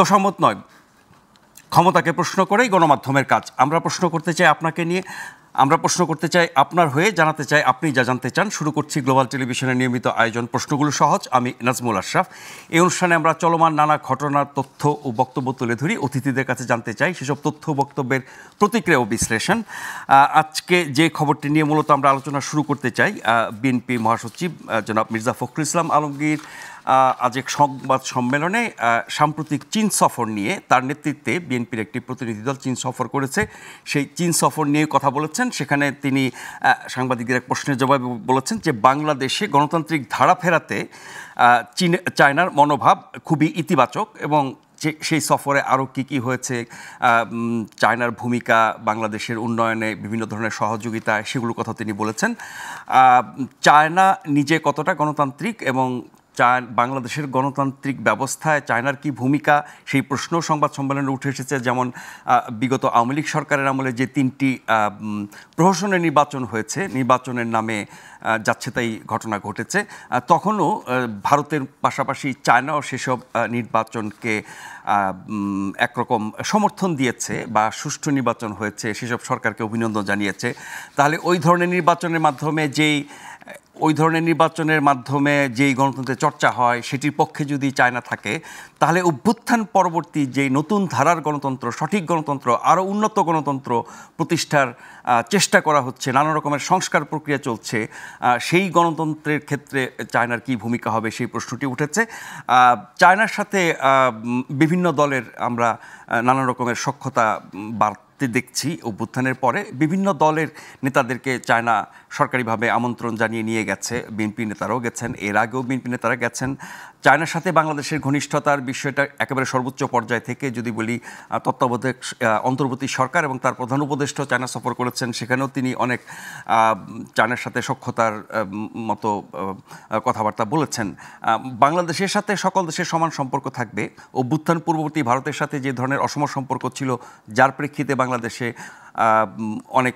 তোষামত নয়, ক্ষমতাকে প্রশ্ন করেই গণমাধ্যমের কাজ। আমরা প্রশ্ন করতে চাই আপনাকে নিয়ে, আমরা প্রশ্ন করতে চাই আপনার হয়ে, জানাতে চাই আপনি যা জানতে চান। শুরু করছি গ্লোবাল টেলিভিশনের নিয়মিত আয়োজন প্রশ্নগুলো সহজ। আমি নাজমুল আশরাফ। এই অনুষ্ঠানে আমরা চলমান নানা ঘটনার তথ্য ও বক্তব্য তুলে ধরি, অতিথিদের কাছে জানতে চাই সেসব তথ্য বক্তব্যের প্রতিক্রিয়া ও বিশ্লেষণ। আজকে যে খবরটি নিয়ে মূলত আমরা আলোচনা শুরু করতে চাই, বিএনপি মহাসচিব জনাব মির্জা ফখরুল ইসলাম আলমগীর আজ এক সংবাদ সম্মেলনে সাম্প্রতিক চীন সফর নিয়ে, তার নেতৃত্বে বিএনপির একটি প্রতিনিধি দল চীন সফর করেছে, সেই চীন সফর নিয়ে কথা বলেছেন। সেখানে তিনি সাংবাদিকদের এক প্রশ্নের জবাবে বলেছেন যে বাংলাদেশে গণতান্ত্রিক ধারা ফেরাতে চায়নার মনোভাব খুবই ইতিবাচক, এবং সেই সফরে আরও কী হয়েছে, চায়নার ভূমিকা বাংলাদেশের উন্নয়নে বিভিন্ন ধরনের সহযোগিতা, সেগুলোর কথা তিনি বলেছেন। চায়না নিজে কতটা গণতান্ত্রিক এবং বাংলাদেশের গণতান্ত্রিক ব্যবস্থায় চায়নার কি ভূমিকা, সেই প্রশ্ন সংবাদ সম্মেলনে উঠে এসেছে। যেমন বিগত আওয়ামী লীগ সরকারের আমলে যে 3টি প্রহসনের নির্বাচন হয়েছে, নির্বাচনের নামে যাচ্ছে তাই ঘটনা ঘটেছে, তখনও ভারতের পাশাপাশি চায়নাও সেসব নির্বাচনকে একরকম সমর্থন দিয়েছে বা সুষ্ঠু নির্বাচন হয়েছে সেসব সরকারকে অভিনন্দন জানিয়েছে। তাহলে ওই ধরনের নির্বাচনের মাধ্যমে যেই গণতন্ত্রের চর্চা হয়, সেটির পক্ষে যদি চায়না থাকে, তাহলে অভ্যুত্থান পরবর্তী যে নতুন ধারার গণতন্ত্র, সঠিক গণতন্ত্র, আরও উন্নত গণতন্ত্র প্রতিষ্ঠার চেষ্টা করা হচ্ছে, নানা রকমের সংস্কার প্রক্রিয়া চলছে, সেই গণতন্ত্রের ক্ষেত্রে চায়নার কি ভূমিকা হবে, সেই প্রশ্নটি উঠেছে। চায়নার সাথে বিভিন্ন দলের আমরা নানা রকমের সখ্যতা বাড়তে দেখছি। অভ্যুত্থানের পরে বিভিন্ন দলের নেতাদেরকে চায়না সরকারিভাবে আমন্ত্রণ জানিয়ে নিয়ে গেছে, বিএনপি নেতারাও গেছেন, এর আগেও বিএনপি নেতারা গেছেন। চায়নার সাথে বাংলাদেশের ঘনিষ্ঠতার বিষয়টা একেবারে সর্বোচ্চ পর্যায় থেকে যদি বলি, তত্ত্বাবধায়ক অন্তর্বর্তী সরকার এবং তার প্রধান উপদেষ্টা চায়না সফর করেছেন, সেখানেও তিনি অনেক চায়নার সাথে সখ্যতার মতো কথাবার্তা বলেছেন। বাংলাদেশের সাথে সকল দেশের সমান সম্পর্ক থাকবে। অভ্যুত্থান পূর্ববর্তী ভারতের সাথে যে ধরনের অসম সম্পর্ক ছিল, যার প্রেক্ষিতে বাংলাদেশে অনেক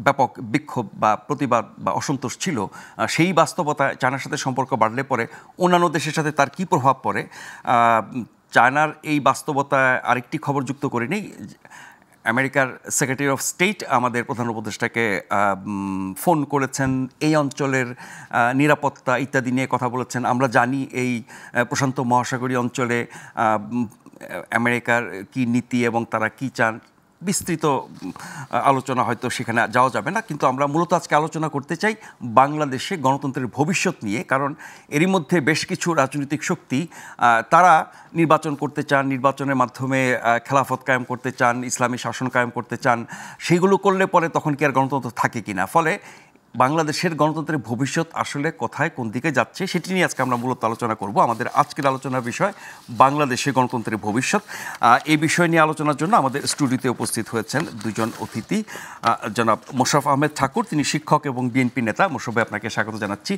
ব্যাপক বিক্ষোভ বা প্রতিবাদ বা অসন্তোষ ছিল, সেই বাস্তবতা চায়নার সাথে সম্পর্ক বাড়লে পরে অন্যান্য দেশের সাথে তার কী প্রভাব পড়ে, চায়নার এই বাস্তবতায় আরেকটি খবর যুক্ত করে নেই। আমেরিকার সেক্রেটারি অফ স্টেট আমাদের প্রধান উপদেষ্টাকে ফোন করেছেন, এই অঞ্চলের নিরাপত্তা ইত্যাদি নিয়ে কথা বলেছেন। আমরা জানি এই প্রশান্ত মহাসাগরীয় অঞ্চলে আমেরিকার কি নীতি এবং তারা কি চান, বিস্তৃত আলোচনা হয়তো সেখানে যাওয়া যাবে না, কিন্তু আমরা মূলত আজকে আলোচনা করতে চাই বাংলাদেশে গণতন্ত্রের ভবিষ্যৎ নিয়ে। কারণ এরই মধ্যে বেশ কিছু রাজনৈতিক শক্তি তারা নির্বাচন করতে চান, নির্বাচনের মাধ্যমে খেলাফত কায়েম করতে চান, ইসলামী শাসন কায়েম করতে চান। সেইগুলো করলে পরে তখন কি আর গণতন্ত্র থাকে কিনা, ফলে বাংলাদেশের গণতন্ত্রের ভবিষ্যৎ আসলে কোথায়, কোন দিকে যাচ্ছে, সেটি নিয়ে আজকে আমরা মূলত আলোচনা করব। আমাদের আজকের আলোচনার বিষয় বাংলাদেশের গণতন্ত্রের ভবিষ্যৎ। এই বিষয় নিয়ে আলোচনার জন্য আমাদের স্টুডিওতে উপস্থিত হয়েছেন দুজন অতিথি। জনাব মোশাররফ আহমেদ ঠাকুর, তিনি শিক্ষক এবং বিএনপি নেতা। মোশাররফ ভাই, আপনাকে স্বাগত জানাচ্ছি।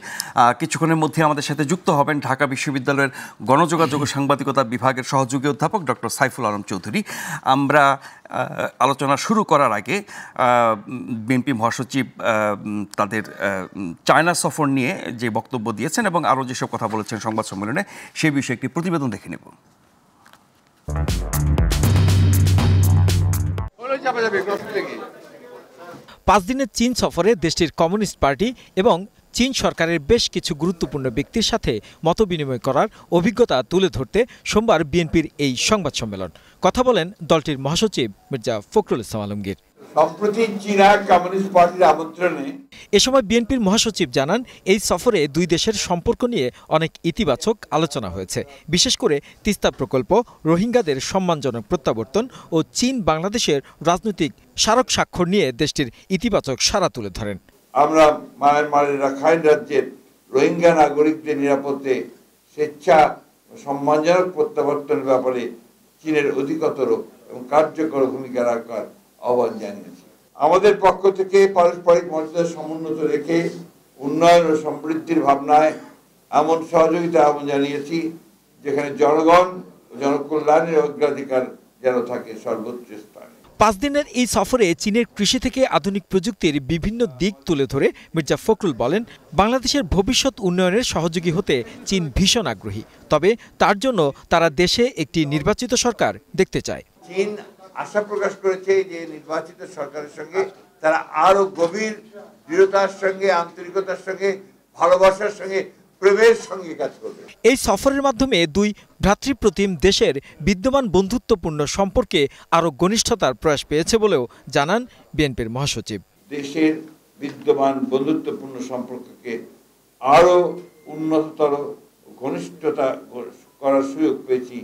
কিছুক্ষণের মধ্যে আমাদের সাথে যুক্ত হবেন ঢাকা বিশ্ববিদ্যালয়ের গণযোগাযোগ ও সাংবাদিকতা বিভাগের সহযোগী অধ্যাপক ডক্টর সাইফুল আলম চৌধুরী। আমরা আলোচনা শুরু করার আগে বিএনপি মহাসচিব তাদের চায়না সফর নিয়ে যে বক্তব্য দিয়েছেন এবং আরও যেসব কথা বলেছেন সংবাদ সম্মেলনে, সেই বিষয়ে একটি প্রতিবেদন দেখে নেব। 5 দিনের চীন সফরে দেশটির কমিউনিস্ট পার্টি এবং চীন সরকারের বেশ কিছু গুরুত্বপূর্ণ ব্যক্তির সাথে মতবিনিময় করার অভিজ্ঞতা তুলে ধরতে সোমবার বিএনপির এই সংবাদ সম্মেলন। কথা বলেন দলটির মহাসচিব মির্জা ফখরুল ইসলাম আলমগীর। সম্প্রতি চীনা কমিউনিস্ট পার্টির আমন্ত্রণে এ সময় বিএনপির মহাসচিব জানান, এই সফরে দুই দেশের সম্পর্ক নিয়ে অনেক ইতিবাচক আলোচনা হয়েছে। বিশেষ করে তিস্তা প্রকল্প, রোহিঙ্গাদের সম্মানজনক প্রত্যাবর্তন ও চীন বাংলাদেশের রাজনৈতিক স্মারক স্বাক্ষর নিয়ে দেশটির ইতিবাচক সাড়া তুলে ধরেন। আমরা মায়ানমারের রাখাইন রাজ্যের রোহিঙ্গা নাগরিকদের নিরাপত্তে স্বেচ্ছা সম্মানজনক প্রত্যাবর্তনের ব্যাপারে চীনের অধিকতর এবং কার্যকর ভূমিকা রাখার আহ্বান জানিয়েছি। আমাদের পক্ষ থেকে পারস্পরিক মর্যাদা সমুন্নত রেখে উন্নয়ন ও সমৃদ্ধির ভাবনায় এমন সহযোগিতা আহ্বান জানিয়েছি যেখানে জনগণ ও জনকল্যাণের অগ্রাধিকার যেন থাকে সর্বোচ্চ স্থানে। 5 দিনের এই সফরে চীনের কৃষি থেকে আধুনিক প্রযুক্তির বিভিন্ন দিক তুলে ধরে মির্জা ফখরুল বলেন, বাংলাদেশের ভবিষ্যৎ উন্নয়নের সহযোগী হতে চীন ভীষণ আগ্রহী। তবে তার জন্য তারা দেশে একটি নির্বাচিত সরকার দেখতে চায়। চীন আশা প্রকাশ করেছে যে নির্বাচিত সরকারের সঙ্গে তারা আরো গভীর দৃঢ়তার সঙ্গে, আন্তরিকতার সঙ্গে, ভালোবাসার সঙ্গে, প্রেমের সঙ্গে কাজ করবে। এই সফরের মাধ্যমে দুই ভ্রাতৃপ্রতিম দেশের বিদ্যমান বন্ধুত্বপূর্ণ সম্পর্কে আরও ঘনিষ্ঠতার প্রয়াস পেয়েছে বলেও জানান বিএনপির মহাসচিব। দেশের বিদ্যমান বন্ধুত্বপূর্ণ সম্পর্ককে আরো উন্নততর ঘনিষ্ঠতা করার সুযোগ পেয়েছি,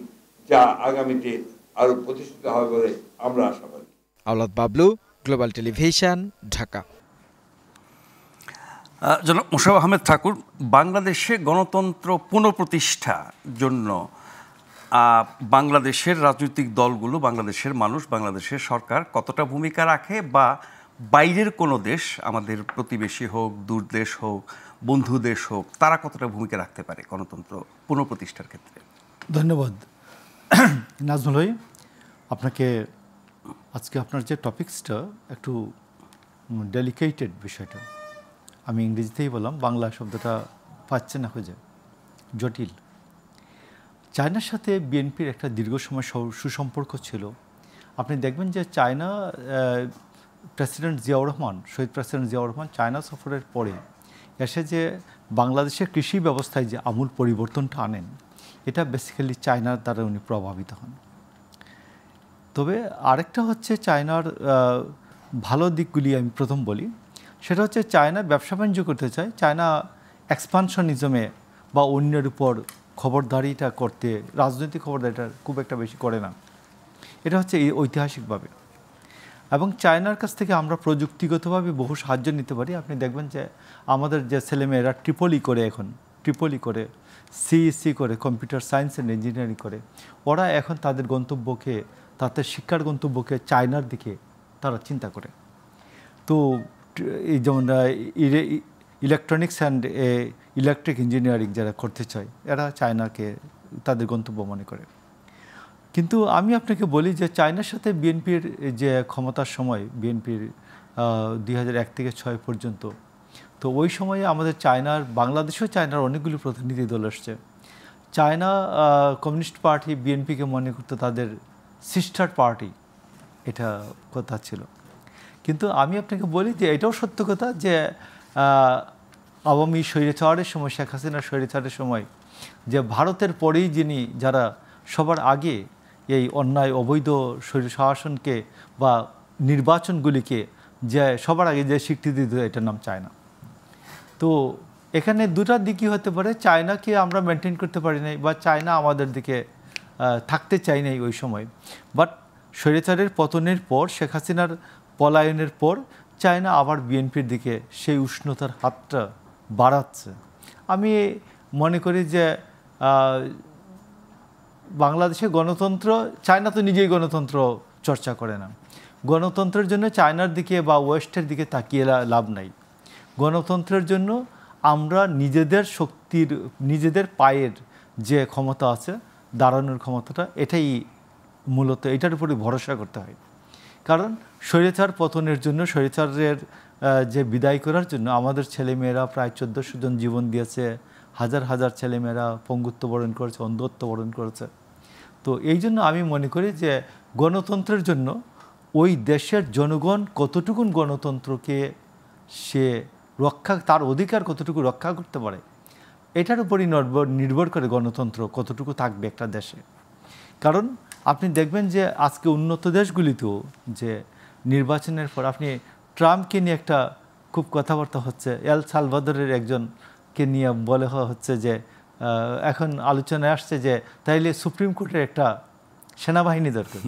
যা আগামীতে আরো প্রতিষ্ঠিত হবে বলে আমরা আশাবাদী। আওলাদ বাবলু, গ্লোবাল টেলিভিশন, ঢাকা। জনাব মোশাররফ আহমেদ ঠাকুর, বাংলাদেশে গণতন্ত্র পুনঃপ্রতিষ্ঠার জন্য বাংলাদেশের রাজনৈতিক দলগুলো, বাংলাদেশের মানুষ, বাংলাদেশের সরকার কতটা ভূমিকা রাখে, বা বাইরের কোনো দেশ, আমাদের প্রতিবেশী হোক, দূর দেশ হোক, বন্ধু দেশ হোক, তারা কতটা ভূমিকা রাখতে পারে গণতন্ত্র পুনঃপ্রতিষ্ঠার ক্ষেত্রে? ধন্যবাদ নাজমুল ভাই, আপনাকে। আজকে আপনার যে টপিকসটা একটু ডেলিকেটেড বিষয়টা, আমি ইংরেজিতেই বললাম, বাংলা শব্দটা পাচ্ছে না, খুঁজে জটিল। চায়নার সাথে বিএনপির একটা দীর্ঘ সময় সুসম্পর্ক ছিল। আপনি দেখবেন যে চায়না প্রেসিডেন্ট জিয়াউর রহমান, শহীদ প্রেসিডেন্ট জিয়াউর রহমান চায়না সফরের পরে এসে যে বাংলাদেশের কৃষি ব্যবস্থায় যে আমূল পরিবর্তনটা আনেন, এটা বেসিক্যালি চায়নার দ্বারা উনি প্রভাবিত হন। তবে আরেকটা হচ্ছে চায়নার ভালো দিকগুলি আমি প্রথম বলি, সেটা হচ্ছে চায়না ব্যবসা বাণিজ্য করতে চায়। চায়না এক্সপানশনিজমে বা অন্যের উপর খবরদারিটা করতে, রাজনৈতিক খবরদারিটা খুব একটা বেশি করে না। এটা হচ্ছে ঐতিহাসিকভাবে। এবং চায়নার কাছ থেকে আমরা প্রযুক্তিগতভাবে বহু সাহায্য নিতে পারি। আপনি দেখবেন যে আমাদের যে ছেলেমেয়েরা ট্রিপলি করে সিইসি করে, কম্পিউটার সায়েন্স অ্যান্ড ইঞ্জিনিয়ারিং করে, ওরা এখন তাদের গন্তব্যকে, তাদের শিক্ষার গন্তব্যকে চায়নার দিকে তারা চিন্তা করে। তো এই যেমন ইলেকট্রনিক্স অ্যান্ড ইলেকট্রিক ইঞ্জিনিয়ারিং যারা করতে চায়, এরা চায়নাকে তাদের গন্তব্য মনে করে। কিন্তু আমি আপনাকে বলি যে চায়নার সাথে বিএনপির যে ক্ষমতার সময়, বিএনপির 2001 থেকে 2006 পর্যন্ত, তো ওই সময়ে আমাদের বাংলাদেশেও চায়নার অনেকগুলি প্রতিনিধি দল আসছে। চায়না কমিউনিস্ট পার্টি বিএনপিকে মনে করতো তাদের সিস্টার পার্টি, এটা কথা ছিল। কিন্তু আমি আপনাকে বলি যে এটাও সত্য কথা যে আওয়ামী স্বৈরাচারের সময়, শেখ হাসিনার স্বৈরাচারের সময়, যে ভারতের পরেই যারা সবার আগে এই অন্যায় অবৈধ শাসনকে বা নির্বাচনগুলিকে যে সবার আগে যে স্বীকৃতি দিত, এটার নাম চায়না। তো এখানে দুটা দিকই হতে পারে, চায়নাকে আমরা মেনটেন করতে পারি নাই বা চায়না আমাদের দিকে থাকতে চাই নাই ওই সময়। বাট স্বৈরাচারের পতনের পর, শেখ হাসিনার পলায়নের পর, চায়না আবার বিএনপির দিকে সেই উষ্ণতার হাতটা বাড়াচ্ছে। আমি মনে করি যে বাংলাদেশে গণতন্ত্র, চায়না তো নিজেই গণতন্ত্র চর্চা করে না। গণতন্ত্রের জন্য চায়নার দিকে বা ওয়েস্টের দিকে তাকিয়ে লাভ নাই। গণতন্ত্রের জন্য আমরা নিজেদের শক্তির, নিজেদের পায়ের যে ক্ষমতা আছে, দাঁড়ানোর ক্ষমতাটা, এটাই মূলত, এটার উপরে ভরসা করতে হয়। কারণ স্বৈরাচার পতনের জন্য, স্বৈরাচারের যে বিদায় করার জন্য আমাদের ছেলেমেয়েরা প্রায় 1400 জন জীবন দিয়েছে, হাজার হাজার ছেলেমেয়েরা পঙ্গুত্ব বরণ করেছে, অন্ধত্ব বরণ করেছে। তো এই জন্য আমি মনে করি যে গণতন্ত্রের জন্য ওই দেশের জনগণ কতটুকুন গণতন্ত্রকে সে তার অধিকার কতটুকু রক্ষা করতে পারে, এটার উপরই নির্ভর করে গণতন্ত্র কতটুকু থাকবে একটা দেশে। কারণ আপনি দেখবেন যে আজকে উন্নত দেশগুলিতেও যে নির্বাচনের পর আপনি ট্রাম্পকে নিয়ে একটা খুব কথাবার্তা হচ্ছে, এল সালভাদরের একজনকে নিয়ে বলে হচ্ছে যে এখন আলোচনায় আসছে যে তাইলে সুপ্রিম কোর্টের একটা সেনাবাহিনী দরকার।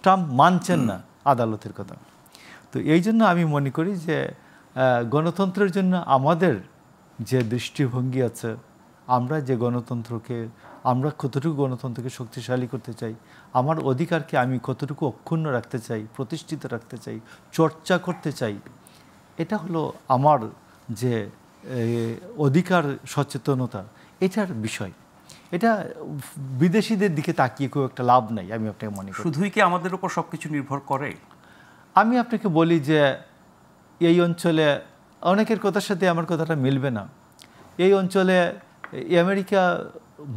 ট্রাম্প মানছেন না আদালতের কথা। তো এই জন্য আমি মনে করি যে গণতন্ত্রের জন্য আমাদের যে দৃষ্টিভঙ্গি আছে, আমরা কতটুকু গণতন্ত্রকে শক্তিশালী করতে চাই, আমার অধিকারকে আমি কতটুকু অক্ষুণ্ণ রাখতে চাই, প্রতিষ্ঠিত রাখতে চাই, চর্চা করতে চাই, এটা হলো আমার যে অধিকার সচেতনতা, এটার বিষয়। এটা বিদেশিদের দিকে তাকিয়ে খুব একটা লাভ নাই আমি আপনাকে মনে করি। শুধুই কি আমাদের উপর সবকিছু নির্ভর করে? আমি আপনাকে বলি যে এই অঞ্চলে অনেকের কথার সাথে আমার কথাটা মিলবে না। এই অঞ্চলে আমেরিকা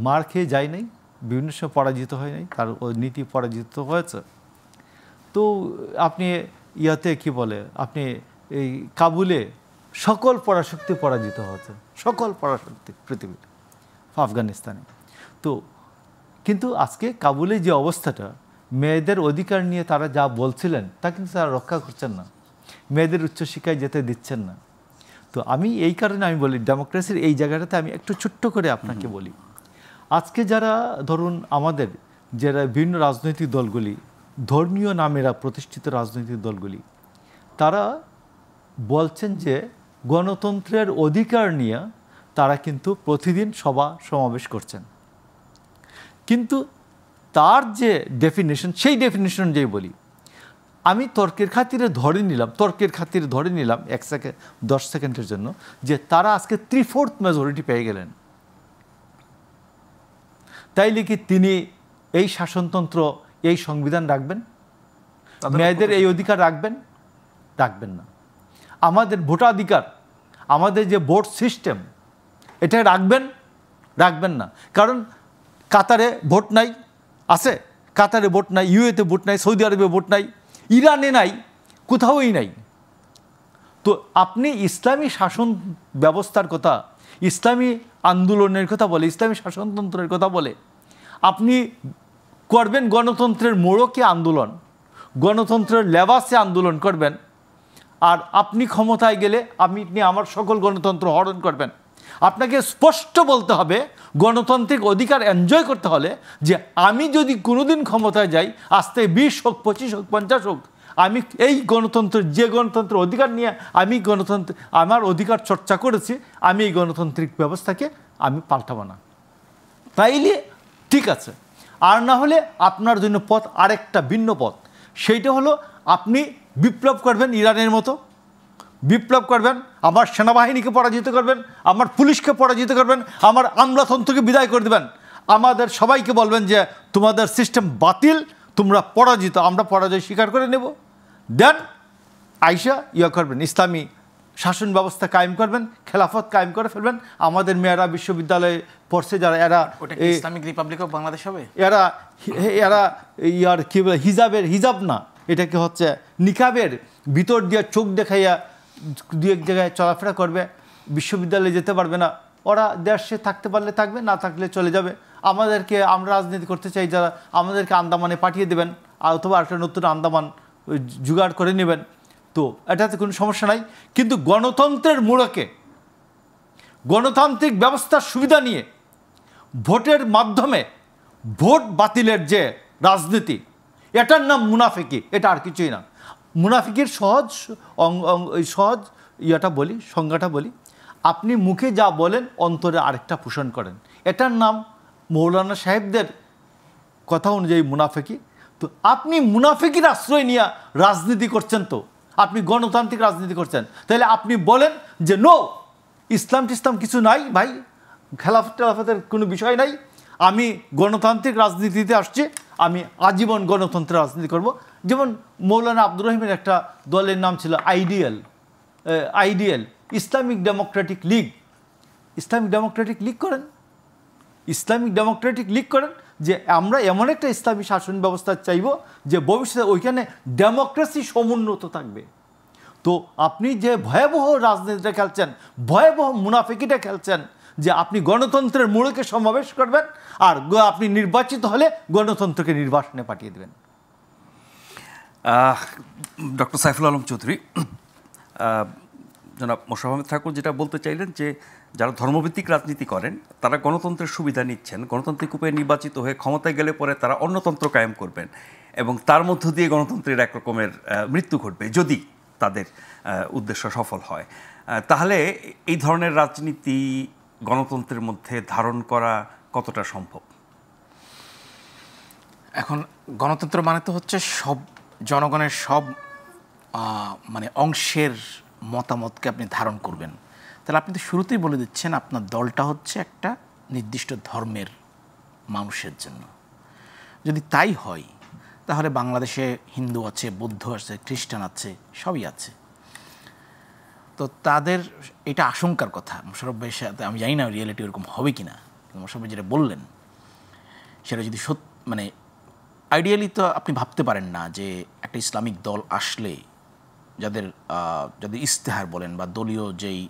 মার খেয়ে যায় নাই, বিভিন্ন সময় পরাজিত হয় নাই, তার নীতি পরাজিত হয়েছে। তো আপনি ইয়াতে কি বলে, আপনি এই কাবুলে সকল পরাশক্তি পরাজিত হয়েছে, সকল পরাশক্তি পৃথিবীতে, আফগানিস্তানে। তো কিন্তু আজকে কাবুলে যে অবস্থাটা, মেয়েদের অধিকার নিয়ে তারা যা বলছিলেন তা কিন্তু তারা রক্ষা করছেন না, মেয়েদের উচ্চশিক্ষায় যেতে দিচ্ছেন না। তো আমি এই কারণে আমি বলি ডেমোক্রেসির এই জায়গাটাতে আমি একটু ছোট্ট করে আপনাকে বলি, আজকে যারা ধরুন আমাদের যারা বিভিন্ন রাজনৈতিক দলগুলি, ধর্মীয় নামেরা প্রতিষ্ঠিত রাজনৈতিক দলগুলি, তারা বলছেন যে গণতন্ত্রের অধিকার নিয়ে তারা কিন্তু প্রতিদিন সভা সমাবেশ করছেন, কিন্তু তার যে ডেফিনেশন সেই ডেফিনেশন যেই বলি, আমি তর্কের খাতিরে ধরে নিলাম 1 সেকেন্ড 10 সেকেন্ডের জন্য যে তারা আজকে 3/4 মেজরিটি পেয়ে গেলেন, তাইলে কি তিনি এই শাসনতন্ত্র, এই সংবিধান রাখবেন? মেয়েদের এই অধিকার রাখবেন না। আমাদের ভোটাধিকার, আমাদের যে ভোট সিস্টেম, এটা রাখবেন না। কারণ কাতারে ভোট নাই, আছে কাতারে ভোট নাই, ইউএতে ভোট নাই, সৌদি আরবে ভোট নাই, ইরানে নাই, কোথাওই নাই। তো আপনি ইসলামী শাসন ব্যবস্থার কথা, ইসলামী আন্দোলনের কথা বলে, ইসলামী শাসনতন্ত্রের কথা বলে আপনি করবেন গণতন্ত্রের মোড়কে আন্দোলন, গণতন্ত্রের লেবাসে আন্দোলন করবেন, আর আপনি ক্ষমতায় গেলে আপনি আমার সকল গণতন্ত্র হরণ করবেন। আপনাকে স্পষ্ট বলতে হবে, গণতান্ত্রিক অধিকার এনজয় করতে হলে যে আমি যদি কোনোদিন ক্ষমতায় যাই, আস্তে 20 হোক, 25 হোক, 50 হোক, আমি এই গণতন্ত্রের যে গণতন্ত্রের অধিকার নিয়ে আমি আমার অধিকার চর্চা করেছি, আমি এই গণতান্ত্রিক ব্যবস্থাকে আমি পাল্টাবো না। তাইলে ঠিক আছে, আর না হলে আপনার জন্য পথ আরেকটা ভিন্ন পথ, সেইটা হলো আপনি বিপ্লব করবেন, ইরানের মতো বিপ্লব করবেন, আমার সেনাবাহিনীকে পরাজিত করবেন, আমার পুলিশকে পরাজিত করবেন, আমার আমলাতন্ত্রকে বিদায় করে দেবেন, আমাদের সবাইকে বলবেন যে তোমাদের সিস্টেম বাতিল, তোমরা পরাজিত, আমরা পরাজয় স্বীকার করে নেব। দেন আইসা করবেন, ইসলামী শাসন ব্যবস্থা কায়েম করবেন, খেলাফত কায়েম করে ফেলবেন। আমাদের মেয়েরা বিশ্ববিদ্যালয়ে পড়ছে যারা, এরা ইসলামিক রিপাবলিক অফ বাংলাদেশ হবে, এরা কি বলে, হিজাব না, এটাকে হচ্ছে নিকাবের ভিতর দিয়ে চোখ দেখাইয়া 2-1 জায়গায় চলাফেরা করবে, বিশ্ববিদ্যালয়ে যেতে পারবে না। ওরা দেশে থাকতে পারলে থাকবে, না থাকলে চলে যাবে। আমরা রাজনীতি করতে চাই যারা, আমাদেরকে আন্দামানে পাঠিয়ে দেবেন, অথবা একটা নতুন আন্দামান জোগাড় করে নেবেন। তো এটাতে কোনো সমস্যা নাই। কিন্তু গণতন্ত্রের মোড়কে, গণতান্ত্রিক ব্যবস্থার সুবিধা নিয়ে ভোটের মাধ্যমে ভোট বাতিলের যে রাজনীতি, এটার নাম মুনাফিকি, এটা আর কিছুই না। মুনাফিকির সহজ সংজ্ঞাটা বলি, আপনি মুখে যা বলেন অন্তরে আরেকটা পোষণ করেন, এটার নাম মৌলানা সাহেবদের কথা অনুযায়ী মুনাফিকি। তো আপনি মুনাফিকির আশ্রয় নিয়ে রাজনীতি করছেন, তো আপনি গণতান্ত্রিক রাজনীতি করছেন, তাহলে আপনি বলেন যে নো, ইসলাম টিসলাম কিছু নাই ভাই, খেলাফতের কোনো বিষয় নাই, আমি গণতান্ত্রিক রাজনীতিতে আসছি, আমি আজীবন গণতন্ত্রের রাজনীতি করব। যেমন মৌলানা আব্দুর রহিমের একটা দলের নাম ছিল ideal Islamic Democratic League. Islamic Democratic League করেন যে আমরা এমন একটা ইসলামী শাসন ব্যবস্থা চাইব যে ভবিষ্যতে ওইখানে ডেমোক্রেসি সমুন্নত থাকবে। তো আপনি যে ভয়াবহ রাজনীতিটা খেলছেন, ভয়াবহ মুনাফিকিটা খেলছেন, যে আপনি গণতন্ত্রের মোড়কে সমাবেশ করবেন, আর আপনি নির্বাচিত হলে গণতন্ত্রকে নির্বাসনে পাঠিয়ে দেবেন। ডক্টর সাইফুল আলম চৌধুরী, জনাব মোশাররফ আহমেদ ঠাকুর যেটা বলতে চাইলেন যে যারা ধর্মভিত্তিক রাজনীতি করেন তারা গণতন্ত্রের সুবিধা নিচ্ছেন, গণতান্ত্রিক উপায়ে নির্বাচিত হয়ে ক্ষমতায় গেলে পরে তারা অন্যতন্ত্র কায়েম করবেন, এবং তার মধ্য দিয়ে গণতন্ত্রের এক রকমের মৃত্যু ঘটবে যদি তাদের উদ্দেশ্য সফল হয়। তাহলে এই ধরনের রাজনীতি গণতন্ত্রের মধ্যে ধারণ করা কতটা সম্ভব? এখন গণতন্ত্র মানে তো হচ্ছে সব জনগণের সব মানে অংশের মতামতকে আপনি ধারণ করবেন। তাহলে আপনি তো শুরুতেই বলে দিচ্ছেন আপনার দলটা হচ্ছে একটা নির্দিষ্ট ধর্মের মানুষের জন্য। যদি তাই হয় তাহলে বাংলাদেশে হিন্দু আছে, বৌদ্ধ আছে, খ্রিস্টান আছে, সবই আছে। তো তাদের এটা আশঙ্কার কথা। মোশাররফ ভাইয়ের সাথে আমি জানি না রিয়েলিটি ওরকম হবে কি না, মোশাররফ ভাই যেটা বললেন সেটা যদি মানে আইডিয়ালি তো আপনি ভাবতে পারেন না যে একটা ইসলামিক দল আসলে যাদের ইস্তেহার বলেন বা দলীয় যেই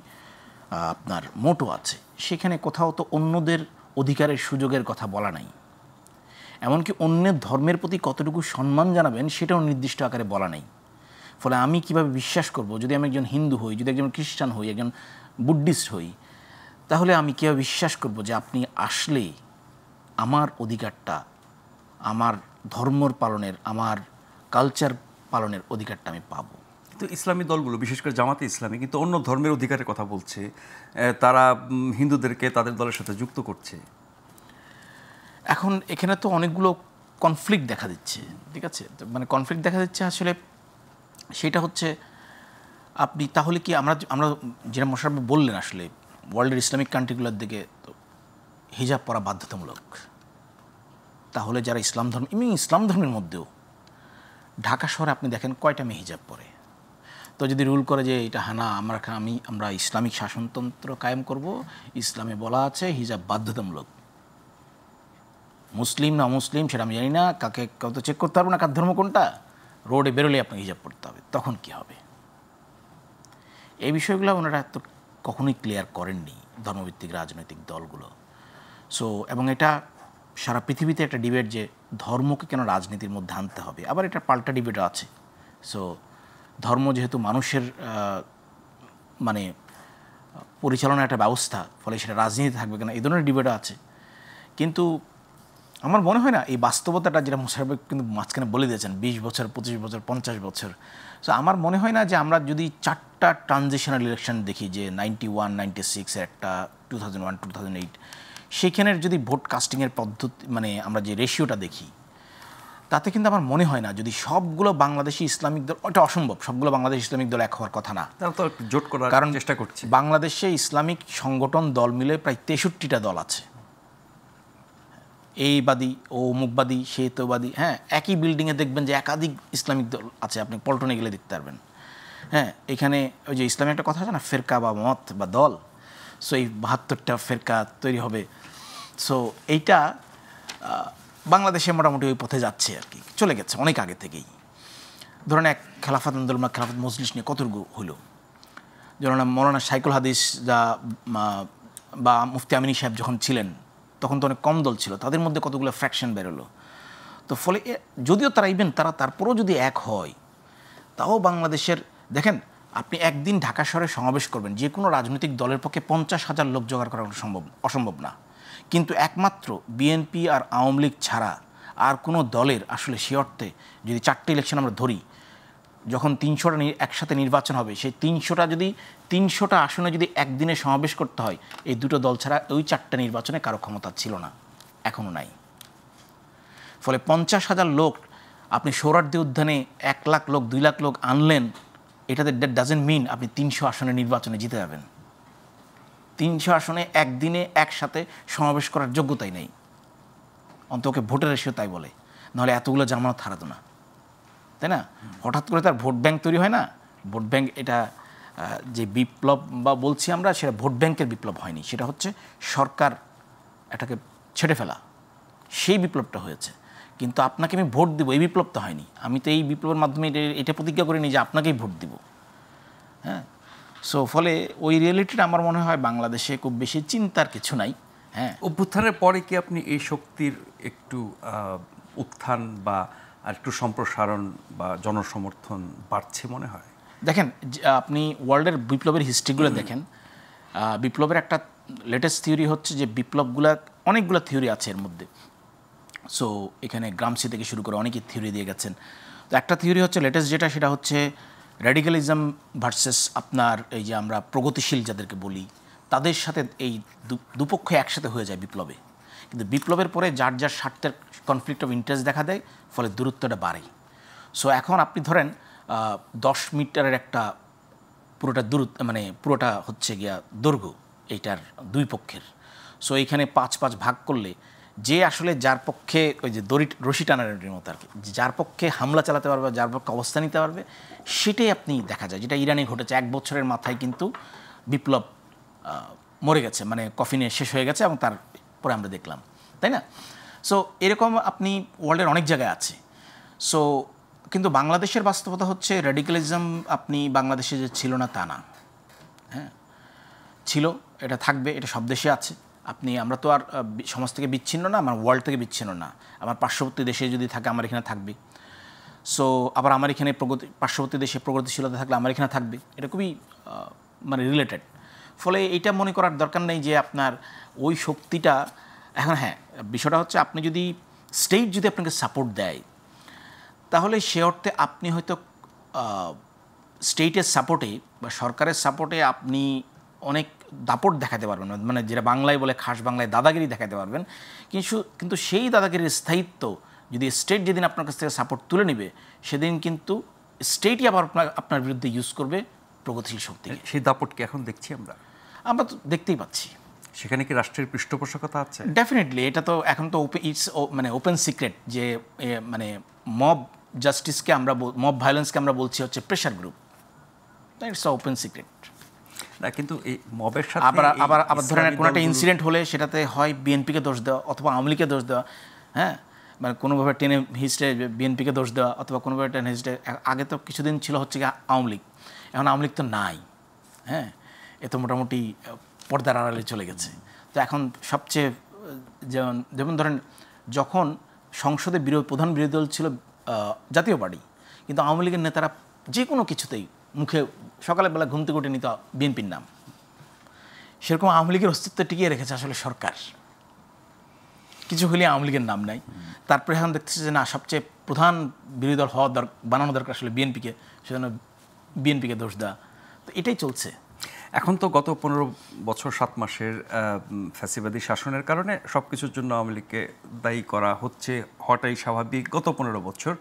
আপনার মোটো আছে সেখানে কোথাও তো অন্যদের অধিকারের সুযোগের কথা বলা নাই, এমনকি অন্যের ধর্মের প্রতি কতটুকু সম্মান জানাবেন সেটাও নির্দিষ্ট আকারে বলা নেই। ফলে আমি কিভাবে বিশ্বাস করব, যদি আমি একজন হিন্দু হই, যদি একজন খ্রিস্টান হই, একজন বুদ্ধিস্ট হই, তাহলে আমি কীভাবে বিশ্বাস করব যে আপনি আসলে আমার অধিকারটা, আমার ধর্মর পালনের, আমার কালচার পালনের অধিকারটা আমি পাবো। কিন্তু ইসলামী দলগুলো বিশেষ করে জামাতে ইসলামী কিন্তু অন্য ধর্মের অধিকারের কথা বলছে, তারা হিন্দুদেরকে তাদের দলের সাথে যুক্ত করছে। এখন এখানে তো অনেকগুলো কনফ্লিক্ট দেখা দিচ্ছে, ঠিক আছে, মানে কনফ্লিক্ট দেখা দিচ্ছে আসলে সেটা হচ্ছে আপনি তাহলে কি আমরা যেটা মোশাররফ বললেন আসলে ওয়ার্ল্ডের ইসলামিক কান্ট্রিগুলোর দিকে হিজাব পরা বাধ্যতামূলক, তাহলে যারা ইসলাম ধর্ম এবং ইসলাম ধর্মের মধ্যেও ঢাকা শহরে আপনি দেখেন কয়টা মেয়ে হিজাব পরে। তো যদি রুল করে যে এটা হানা আমরা ইসলামিক শাসনতন্ত্র কায়েম করব, ইসলামে বলা আছে হিজাব বাধ্যতামূলক, মুসলিম না মুসলিম সেটা আমি জানি না, কাকে কত চেক করতে পারবো না কার ধর্ম কোনটা, রোডে বেরোলে আপনাকে হিজাব পড়তে হবে, তখন কি হবে? এই বিষয়গুলো ওনারা তো কখনোই ক্লিয়ার করেননি ধর্মভিত্তিক রাজনৈতিক দলগুলো। সো এবং এটা সারা পৃথিবীতে একটা ডিবেট যে ধর্মকে কেন রাজনীতির মধ্যে আনতে হবে, আবার এটা পাল্টা ডিবেটও আছে। সো ধর্ম যেহেতু মানুষের মানে পরিচালনার একটা ব্যবস্থা, ফলে সেটা রাজনীতি থাকবে কেন, এই ধরনের ডিবেটও আছে। কিন্তু আমার মনে হয় না এই বাস্তবতাটা যেটা মোশাররফ কিন্তু মাঝখানে বলে দিয়েছেন 20 বছর, 25 বছর, 50 বছর। সো আমার মনে হয় না যে আমরা যদি 4টা ট্রানজিশনাল ইলেকশন দেখি, যে 91, 96 একটা, 2001, 2008, সেখানের যদি ভোট কাস্টিংয়ের পদ্ধতি মানে আমরা যে রেশিওটা দেখি, তাতে কিন্তু আমার মনে হয় না যদি সবগুলো বাংলাদেশি ইসলামিক দল, ওটা অসম্ভব, সবগুলো বাংলাদেশি ইসলামিক দল এক হওয়ার কথা না, তারা তো জোট করার চেষ্টা করছে। বাংলাদেশে ইসলামিক সংগঠন দল মিলে প্রায় 63টা দল আছে, এইবাদী ও অমুকবাদী সে তোবাদী, হ্যাঁ, একই বিল্ডিংয়ে দেখবেন যে একাধিক ইসলামিক দল আছে, আপনি পল্টনে গেলে দেখতে পারবেন। হ্যাঁ, এখানে ওই যে ইসলামে একটা কথা আছে না, ফেরকা বা মত বা দল, সো এই 72টা ফেরকা তৈরি হবে। সো এইটা বাংলাদেশে মোটামুটি ওই পথে যাচ্ছে আর কি, চলে গেছে অনেক আগে থেকেই। ধরেন এক খেলাফত আন্দোলন বা খেলাফত মজলিস নিয়ে কতটুকু হলো, ধরুন মৌলানা শাইখুল হাদিস বা মুফতি আমিনী সাহেব যখন ছিলেন তখন তো অনেক কম দল ছিল, তাদের মধ্যে কতগুলো ফ্র্যাকশন বেরোলো। তো ফলে যদিও তারা তারপরেও যদি এক হয়, তাও বাংলাদেশের দেখেন আপনি একদিন ঢাকা শহরে সমাবেশ করবেন, যে কোনো রাজনৈতিক দলের পক্ষে 50,000 লোক জোগাড় করা অসম্ভব না। কিন্তু একমাত্র বিএনপি আর আওয়ামী লীগ ছাড়া আর কোনো দলের আসলে সে অর্থে যদি 4টে ইলেকশন আমরা ধরি, যখন 300টা একসাথে নির্বাচন হবে, সেই 300টা আসনে যদি একদিনে সমাবেশ করতে হয়, এই দুটো দল ছাড়া ওই 4টে নির্বাচনে কারো ক্ষমতা ছিল না, এখনও নাই। ফলে 50,000 লোক আপনি সোহরাওয়ার্দী উদ্যানে 1 লাখ লোক 2 লাখ লোক আনলেন, এটাতে দ্যাট ডাজেন্ট মিন আপনি 300 আসনে নির্বাচনে জিতে যাবেন। 300 আসনে একদিনে একসাথে সমাবেশ করার যোগ্যতাই নেই, অন্তকে ভোটের রেশিও তাই বলে, নাহলে এতগুলো জামানত হারাতো না, তাই না? হঠাৎ করে তার ভোট ব্যাংক তৈরি হয় না। ভোট ব্যাংক এটা যে বিপ্লব বা বলছি আমরা, সেটা ভোট ব্যাংকের বিপ্লব হয়নি, সেটা হচ্ছে সরকার এটাকে ছেড়ে ফেলা, সেই বিপ্লবটা হয়েছে। কিন্তু আপনাকে আমি ভোট দিব, এই বিপ্লবটা হয়নি। আমি তো এই বিপ্লবের মাধ্যমে এটা প্রতিজ্ঞা করিনি যে আপনাকেই ভোট দিব। হ্যাঁ, সো ফলে ওই রিয়েলিটিটা আমার মনে হয় বাংলাদেশে খুব বেশি চিন্তার কিছু নাই। হ্যাঁ, অভ্যুত্থানের পরে কি আপনি এই শক্তির একটু উত্থান বা আর একটু সম্প্রসারণ বা জনসমর্থন বাড়ছে মনে হয়? দেখেন আপনি ওয়ার্ল্ডের বিপ্লবের হিস্ট্রিগুলো দেখেন, বিপ্লবের একটা লেটেস্ট থিওরি হচ্ছে যে অনেকগুলো থিওরি আছে এর মধ্যে। সো এখানে গ্রামসি থেকে শুরু করে অনেকেই থিওরি দিয়ে গেছেন। তো একটা থিওরি হচ্ছে লেটেস্ট যেটা, সেটা হচ্ছে র্যাডিক্যালিজম ভার্সেস আপনার এই যে আমরা প্রগতিশীল যাদেরকে বলি, তাদের সাথে এই দুপক্ষ একসাথে হয়ে যায় বিপ্লবে। কিন্তু বিপ্লবের পরে যার যার স্বার্থের কনফ্লিক্ট অফ ইন্টারেস্ট দেখা দেয়, ফলে দূরত্বটা বাড়ে। সো এখন আপনি ধরেন 10 মিটারের একটা পুরোটা হচ্ছে গিয়া দৈর্ঘ্য এইটার দুই পক্ষের। সো এইখানে 5 ভাগ করলে যে আসলে যার পক্ষে ওই যে রশি টানাটানির মতো আর কি, যার পক্ষে হামলা চালাতে পারবে, যার পক্ষে অবস্থান নিতে পারবে, সেটাই আপনি দেখা যায়। যেটা ইরানে ঘটেছে, 1 বছরের মাথায় কিন্তু বিপ্লব মরে গেছে, মানে কফিনে শেষ হয়ে গেছে, এবং তারপরে আমরা দেখলাম, তাই না? সো এরকম আপনি ওয়ার্ল্ডের অনেক জায়গায় আছে। সো কিন্তু বাংলাদেশের বাস্তবতা হচ্ছে র্যাডিক্যালিজম আপনি বাংলাদেশে যে ছিল না তা না, হ্যাঁ ছিল, এটা থাকবে, এটা সব দেশে আছে। আমরা তো আর সমাজ থেকে বিচ্ছিন্ন না, আমার ওয়ার্ল্ড থেকে বিচ্ছিন্ন না। আমার পার্শ্ববর্তী দেশে যদি থাকে আমার এখানে থাকবে। সো আবার আমার এখানে পার্শ্ববর্তী দেশে প্রগতিশীলতা থাকলে আমার এখানে থাকবে। এটা খুবই মানে রিলেটেড। ফলে এইটা মনে করার দরকার নেই যে আপনার ওই শক্তিটা এখন, হ্যাঁ বিষয়টা হচ্ছে আপনি যদি স্টেট যদি আপনাকে সাপোর্ট দেয়, তাহলে সে অর্থে আপনি হয়তো স্টেটের সাপোর্টে বা সরকারের সাপোর্টে আপনি অনেক দাপট দেখাতে পারবেন, মানে যেটা বাংলায় বলে খাস বাংলায় দাদাগিরি দেখাতে পারবেন। কিন্তু সেই দাদাগিরির স্থায়িত্ব যদি স্টেট যেদিন আপনার কাছ থেকে সাপোর্ট তুলে নেবে, সেদিন কিন্তু স্টেটই আবার আপনার বিরুদ্ধে ইউজ করবে প্রগতিশীল শক্তিকে। সেই দাপটকে এখন দেখছি আমরা তো দেখতেই পাচ্ছি। সেখানে কি রাষ্ট্রের পৃষ্ঠপোষকতা আছে? ডেফিনেটলি। এটা তো এখন তো মানে ওপেন সিক্রেট যে মানে মব জাস্টিসকে আমরা মব ভায়োলেন্সকে আমরা বলছি হচ্ছে pressure group. It's open secret না, কিন্তু এই মবের সাথে আবার ধরেন কোনো একটা ইনসিডেন্ট হলে সেটাতে হয় বিএনপিকে দোষ দেওয়া অথবা আওয়ামী লীগকে দোষ দেওয়া, হ্যাঁ মানে কোনোভাবে টেনে হিস্ট্রে বিএনপিকে দোষ দেওয়া অথবা কোনোভাবে টেনে হিস্ট্রে। আগে তো কিছুদিন ছিল হচ্ছে কি আওয়ামী লীগ, এখন আওয়ামী লীগ তো নাই, হ্যাঁ এ তো মোটামুটি পর্দার আড়ালে চলে গেছে। তো এখন সবচেয়ে যেমন ধরেন যখন সংসদে প্রধান বিরোধী দল ছিল জাতীয় পার্টি, কিন্তু আওয়ামী লীগের নেতারা যে কোনো কিছুতেই মুখে সকালবেলা ঘুম থেকে উঠে নিত বিএনপির নাম। সেরকম আওয়ামী লীগের অস্তিত্ব টিকিয়ে রেখেছে আসলে সরকার, কিছু হলে আওয়ামী লীগের নাম নাই। তারপরে এখন দেখতেছে যে না, সবচেয়ে প্রধান বিরোধী দল বানানো দরকার আসলে বিএনপিকে, সেজন্য বিএনপিকে দোষ দেওয়া। তো এটাই চলছে। এখন তো গত 15 বছর 7 মাসের ফ্যাসিবাদী শাসনের কারণে সব কিছুর জন্য আওয়ামী লীগকে দায়ী করা হচ্ছে, হওয়াটাই স্বাভাবিক। গত 15 বছর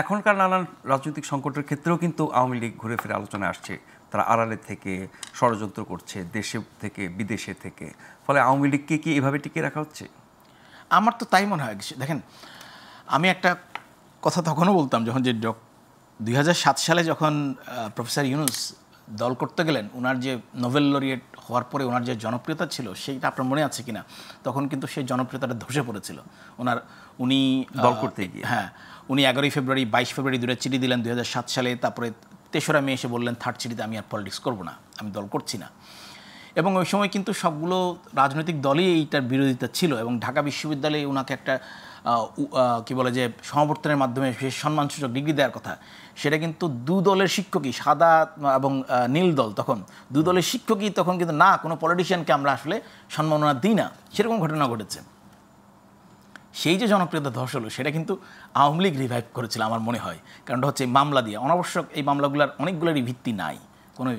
এখনকার নানান রাজনৈতিক সংকটের ক্ষেত্রেও কিন্তু আওয়ামী লীগ ঘুরে ফিরে আলোচনায় আসছে। তারা আড়ালে থেকে ষড়যন্ত্র করছে, দেশে থেকে বিদেশে থেকে। ফলে আওয়ামী লীগকে কি এভাবে টিকিয়ে রাখা হচ্ছে? আমার তো তাই মনে হয়। দেখেন, আমি একটা কথা তখনও বলতাম, যখন যে 2007 সালে যখন প্রফেসর ইউনূস দল করতে গেলেন, ওনার যে নোবেল লরিয়েট হওয়ার পরে ওনার যে জনপ্রিয়তা ছিল, সেইটা আপনার মনে আছে কিনা? তখন কিন্তু সেই জনপ্রিয়তাটা ধসে পড়েছিল উনি দল করতে গিয়ে। হ্যাঁ, উনি 11 ফেব্রুয়ারি 22 ফেব্রুয়ারি 2টা চিঠি দিলেন 2007 সালে। তারপরে 3রা মে এসে বললেন 3rd চিঠিতে আমি আর পলিটিক্স করবো না, আমি দল করছি না। এবং ওই সময় কিন্তু সবগুলো রাজনৈতিক দলই এইটার বিরোধিতা ছিল, এবং ঢাকা বিশ্ববিদ্যালয়ে ওনাকে একটা কি বলে যে সমাবর্তনের মাধ্যমে বিশেষ সম্মানসূচক ডিগ্রি দেওয়ার কথা, সেটা কিন্তু 2 দলের শিক্ষকই, সাদা এবং নীল দল, তখন 2 দলের শিক্ষকই তখন কিন্তু না, কোনো পলিটিশিয়ানকে আমরা আসলে সম্মাননা দিই না, সেরকম ঘটনা ঘটেছে। সেই যে জনপ্রিয়তা ধস হলো, সেটা কিন্তু আওয়ামী লীগ রিভাইভ করেছিল আমার মনে হয়। কারণটা হচ্ছে মামলা দিয়ে, অনাবশ্যক এই মামলাগুলোর অনেকগুলোরই ভিত্তি নাই, কোনো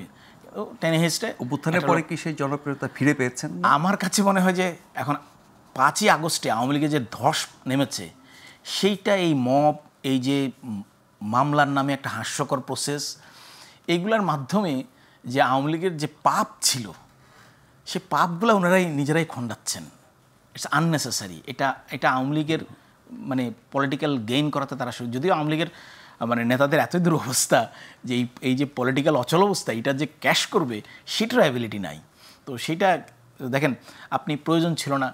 টেনে হেস্টে। অভ্যুত্থানের পরে কি সেই জনপ্রিয়তা ফিরে পেয়েছেন? আমার কাছে মনে হয় যে এখন 5ই আগস্টে আওয়ামী লীগের যে ধস নেমেছে, সেইটা এই মব, এই যে মামলার নামে একটা হাস্যকর প্রসেস, এইগুলোর মাধ্যমে যে আওয়ামী লীগের যে পাপ ছিল, সে পাপগুলো ওনারাই নিজেরাই খণ্ডাচ্ছেন। It's unnecessary. এটা আওয়ামী লীগের মানে পলিটিক্যাল গেইন করাতে তারা, যদিও আওয়ামী লীগের মানে নেতাদের এতই দূর অবস্থা যে এই যে পলিটিক্যাল অচল অবস্থা, এটা যে ক্যাশ করবে সেটার অ্যাবিলিটি নাই। তো সেটা দেখেন, আপনি প্রয়োজন ছিল না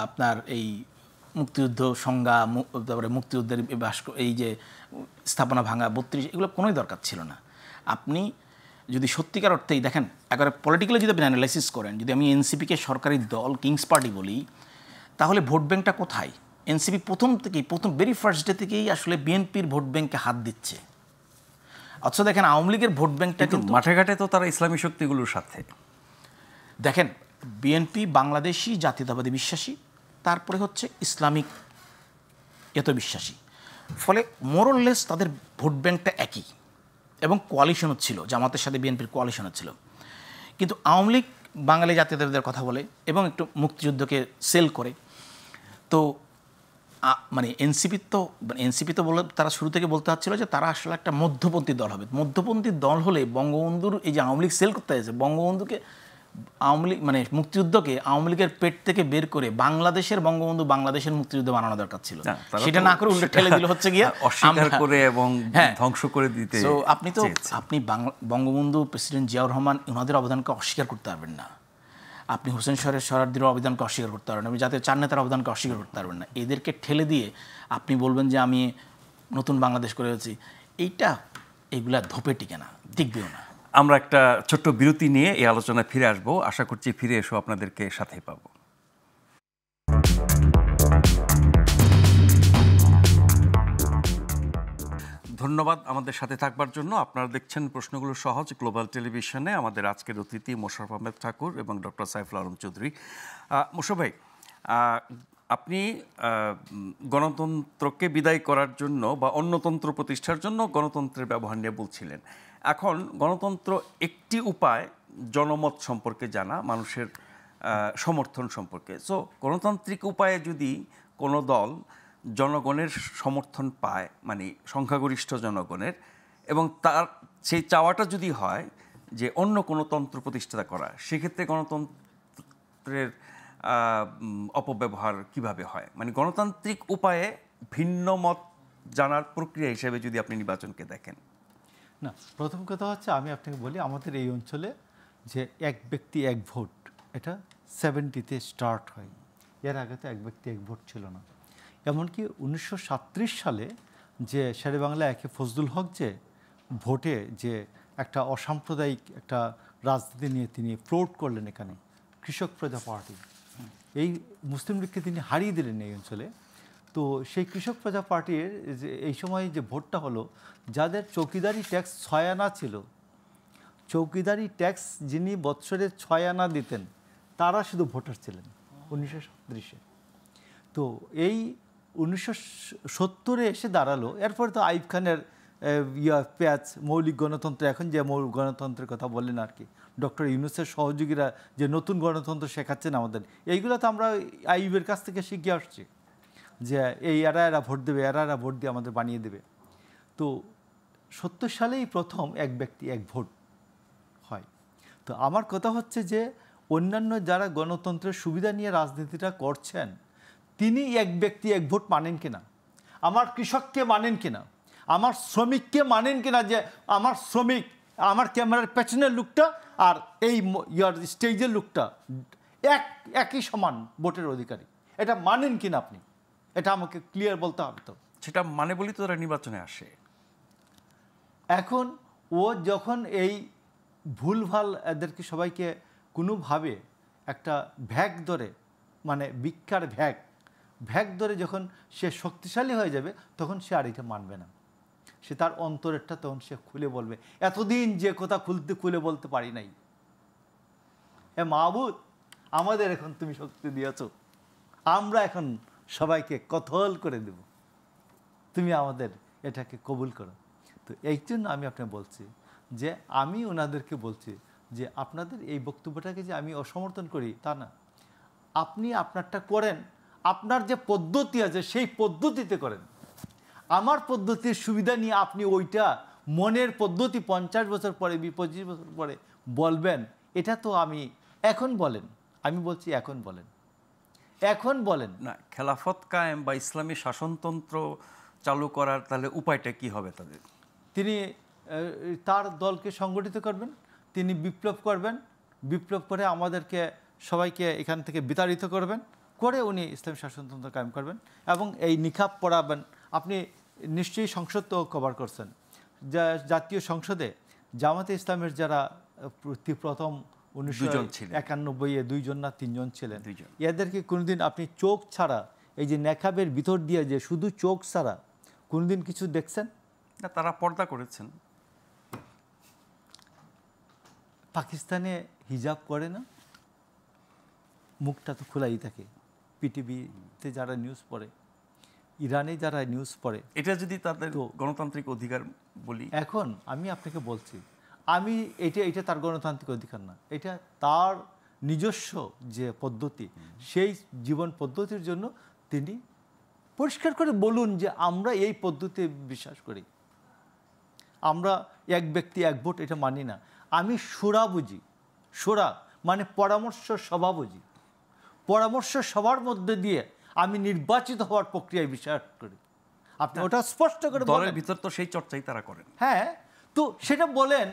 আপনার এই মুক্তিযুদ্ধ সংজ্ঞা, তারপরে মুক্তিযুদ্ধের এই যে স্থাপনা ভাঙা 32, এগুলো কোনোই দরকার ছিল না। আপনি যদি সত্যিকার অর্থেই দেখেন, একবারে পলিটিক্যালি যদি আপনি অ্যানালাইসিস করেন, যদি আমি এনসিপিকে সরকারি দল, কিংস পার্টি বলি, তাহলে ভোট ব্যাঙ্কটা কোথায়? এনসিপি প্রথম ভেরি ফার্স্ট ডে থেকেই আসলে বিএনপির ভোট ব্যাঙ্কে হাত দিচ্ছে। অথচ দেখেন আওয়ামী লীগের ভোট ব্যাঙ্কটা কিন্তু মাঠে ঘাটে তো তারা ইসলামী শক্তিগুলোর সাথে। দেখেন, বিএনপি বাংলাদেশি জাতীয়তাবাদী বিশ্বাসী, তারপরে হচ্ছে ইসলামিক এত বিশ্বাসী। ফলে মোরললেস তাদের ভোট ব্যাঙ্কটা একই, এবং কোয়ালিশনও ছিল, জামাতের সাথে বিএনপির কোয়ালিশনও ছিল। কিন্তু আওয়ামী লীগ বাঙালি জাতীয়তাবাদের কথা বলে এবং একটু মুক্তিযুদ্ধকে সেল করে। তো মানে এনসিপি তো বলে তারা শুরু থেকে বলতে চাচ্ছিল যে তারা আসলে একটা মধ্যপন্থী দল হবে। মধ্যপন্থী দল হলে বঙ্গবন্ধুর এই যে আওয়ামী লীগ সেল করতে হয়েছে, বঙ্গবন্ধুকে আওয়ামী লীগ মানে মুক্তিযুদ্ধকে আওয়ামী লীগের পেট থেকে বের করে বাংলাদেশের বঙ্গবন্ধু বাংলাদেশের মুক্তিযুদ্ধ বানানো দরকার ছিল, সেটা না করে উল্টো ঠেলে দিল হচ্ছে গিয়ে অস্বীকার করে এবং ধ্বংস করে দিতে। তো আপনি বঙ্গবন্ধু প্রেসিডেন্ট জিয়াউর রহমান ওনাদের অবদানকে অস্বীকার করতে পারবেন না, আপনি হোসেন সোহরাওয়ার্দীর অবদানকে অস্বীকার করতে পারবেন না, আপনি জাতীয় চার নেতার অবদানকে অস্বীকার করতে পারবেন না। এদেরকে ঠেলে দিয়ে আপনি বলবেন যে আমি নতুন বাংলাদেশ করেছি, এগুলা ধোপে টিকে না, টিকবেও না। আমরা একটা ছোট্ট বিরতি নিয়ে এই আলোচনায় ফিরে আসব, আশা করছি ফিরে এসো আপনাদেরকে সাথে পাবো। ধন্যবাদ আমাদের সাথে থাকবার জন্য। আপনারা দেখছেন প্রশ্নগুলো সহজ গ্লোবাল টেলিভিশনে। আমাদের আজকের অতিথি মোশাররফ আহমেদ ঠাকুর এবং ডক্টর সাইফুল আলম চৌধুরী। মোশাররফ ভাই, আপনি গণতন্ত্রকে বিদায় করার জন্য বা অন্যতন্ত্র প্রতিষ্ঠার জন্য গণতন্ত্রের ব্যবহার নিয়ে বলছিলেন। এখন গণতন্ত্র একটি উপায় জনমত সম্পর্কে জানা, মানুষের সমর্থন সম্পর্কে। সো গণতান্ত্রিক উপায়ে যদি কোনো দল জনগণের সমর্থন পায়, মানে সংখ্যাগরিষ্ঠ জনগণের, এবং তার সেই চাওয়াটা যদি হয় যে অন্য কোনো তন্ত্র প্রতিষ্ঠা করা, সেক্ষেত্রে গণতন্ত্রের অপব্যবহার কিভাবে হয়? মানে গণতান্ত্রিক উপায়ে ভিন্ন মত জানার প্রক্রিয়া হিসেবে যদি আপনি নির্বাচনকে দেখেন। না, প্রথম কথা হচ্ছে আমি আপনাকে বলি, আমাদের এই অঞ্চলে যে এক ব্যক্তি এক ভোট, এটা 70-তে স্টার্ট হয়। এর আগে তো এক ব্যক্তি এক ভোট ছিল না। এমনকি 1937 সালে যে শেরেবাংলা একে ফজলুল হক যে ভোটে যে একটা অসাম্প্রদায়িক একটা রাজনীতি নিয়ে তিনি ফ্লোট করলেন এখানে, কৃষক প্রজা পার্টি, এই মুসলিম লীগকে তিনি হারিয়ে দিলেন এই অঞ্চলে। তো সেই কৃষক প্রজা পার্টির যে এই সময় যে ভোটটা হলো, যাদের চৌকিদারি ট্যাক্স 6 আনা ছিল, চৌকিদারি ট্যাক্স যিনি বৎসরে 6 আনা দিতেন, তারা শুধু ভোটার ছিলেন 1937-এ। তো এই 1970-এ এসে দাঁড়ালো। এরপরে তো আইয়ুব খানের প্যাচ মৌলিক গণতন্ত্র, এখন যে মৌলিক গণতন্ত্রের কথা বললেন আর কি, ডক্টর ইউনূসের সহযোগীরা যে নতুন গণতন্ত্র শেখাচ্ছেন আমাদের, এইগুলো তো আমরা আইয়ুবের কাছ থেকে শিখে আসছি যে এই এরা ভোট দেবে, এরা ভোট দিয়ে আমাদের বানিয়ে দেবে। তো 70 সালেই প্রথম এক ব্যক্তি এক ভোট হয়। তো আমার কথা হচ্ছে যে অন্যান্য যারা গণতন্ত্রের সুবিধা নিয়ে রাজনীতিটা করছেন, তিনি এক ব্যক্তি এক ভোট মানেন কিনা, আমার কৃষককে মানেন কিনা, আমার শ্রমিককে মানেন কিনা, যে আমার শ্রমিক আমার ক্যামেরার পেছনের লোকটা আর এই স্টেজের লোকটা একই সমান ভোটের অধিকারী, এটা মানেন কিনা আপনি? এটা আমাকে ক্লিয়ার বলতে হবে। তো সেটা মানে বলি তো তারা নির্বাচনে আসে। এখন ও যখন এই ভুলভাল এদেরকে সবাইকে কোনোভাবে একটা ভ্যাগ ধরে, মানে ভিক্ষার ভ্যাগ ধরে যখন সে শক্তিশালী হয়ে যাবে, তখন সে আর এটা মানবে না। সে তার অন্তরেরটা তখন সে খুলে বলবে, এতদিন যে কথা খুলে বলতে পারি নাই, মাহবুদ আমাদের এখন তুমি শক্তি দিয়েছ, আমরা এখন সবাইকে কতল করে দেব, তুমি আমাদের এটাকে কবুল করো। তো এই জন্য আমি আপনাকে বলছি যে আমি ওনাদেরকে বলছি যে আপনাদের এই বক্তব্যটাকে যে আমি অসমর্থন করি তা না, আপনি আপনারটা করেন, আপনার যে পদ্ধতি আছে সেই পদ্ধতিতে করেন। আমার পদ্ধতির সুবিধা নিয়ে আপনি ওইটা মনের পদ্ধতি 50 বছর পরে 25 বছর পরে বলবেন, এটা তো আমি এখন বলেন, আমি বলছি এখন বলেন না। খেলাফত কায়েম বা ইসলামী শাসনতন্ত্র চালু করার তাহলে উপায়টা কি হবে তাদের? তিনি তার দলকে সংগঠিত করবেন, তিনি বিপ্লব করবেন, বিপ্লব করে আমাদেরকে সবাইকে এখান থেকে বিতাড়িত করবেন, করে উনি ইসলামী শাসনতন্ত্র কায়েম করবেন এবং এই নিকাব পড়াবেন। আপনি নিশ্চয়ই সংসদ তো কভার করছেন, জাতীয় সংসদে জামাতে ইসলামের যারা প্রথম 1991-এ 2 জন না 3 জন ছিলেন, এদেরকে কোনোদিন আপনি চোখ ছাড়া, এই যে নেকাবের ভিতর দিয়ে যে শুধু চোখ ছাড়া কোনোদিন কিছু দেখছেন না? তারা পর্দা করেছেন। পাকিস্তানে হিজাব করে না, মুখটা তো খোলাই থাকে। পিটিভিতে যারা নিউজ পড়ে, ইরানে যারা নিউজ পড়ে, এটা যদি তাদের গণতান্ত্রিক অধিকার বলি, এখন আমি আপনাকে বলছি, আমি এটা তার গণতান্ত্রিক অধিকার না, এটা তার নিজস্ব যে পদ্ধতি, সেই জীবন পদ্ধতির জন্য তিনি পরিষ্কার করে বলুন যে আমরা এই পদ্ধতিতে বিশ্বাস করি, আমরা এক ব্যক্তি এক ভোট এটা মানি না। আমি সুরা বুঝি, সুরা মানে পরামর্শ সভা বুঝি। পরামর্শ সভার মধ্যে দিয়ে আমি নির্বাচিত হওয়ার প্রক্রিয়ায় বিশ্বাস করি। আপনি ওটা স্পষ্ট করে দলের বলেন। ভিতর তো সেই চর্চাই তারা করেন। হ্যাঁ, তো সেটা বলেন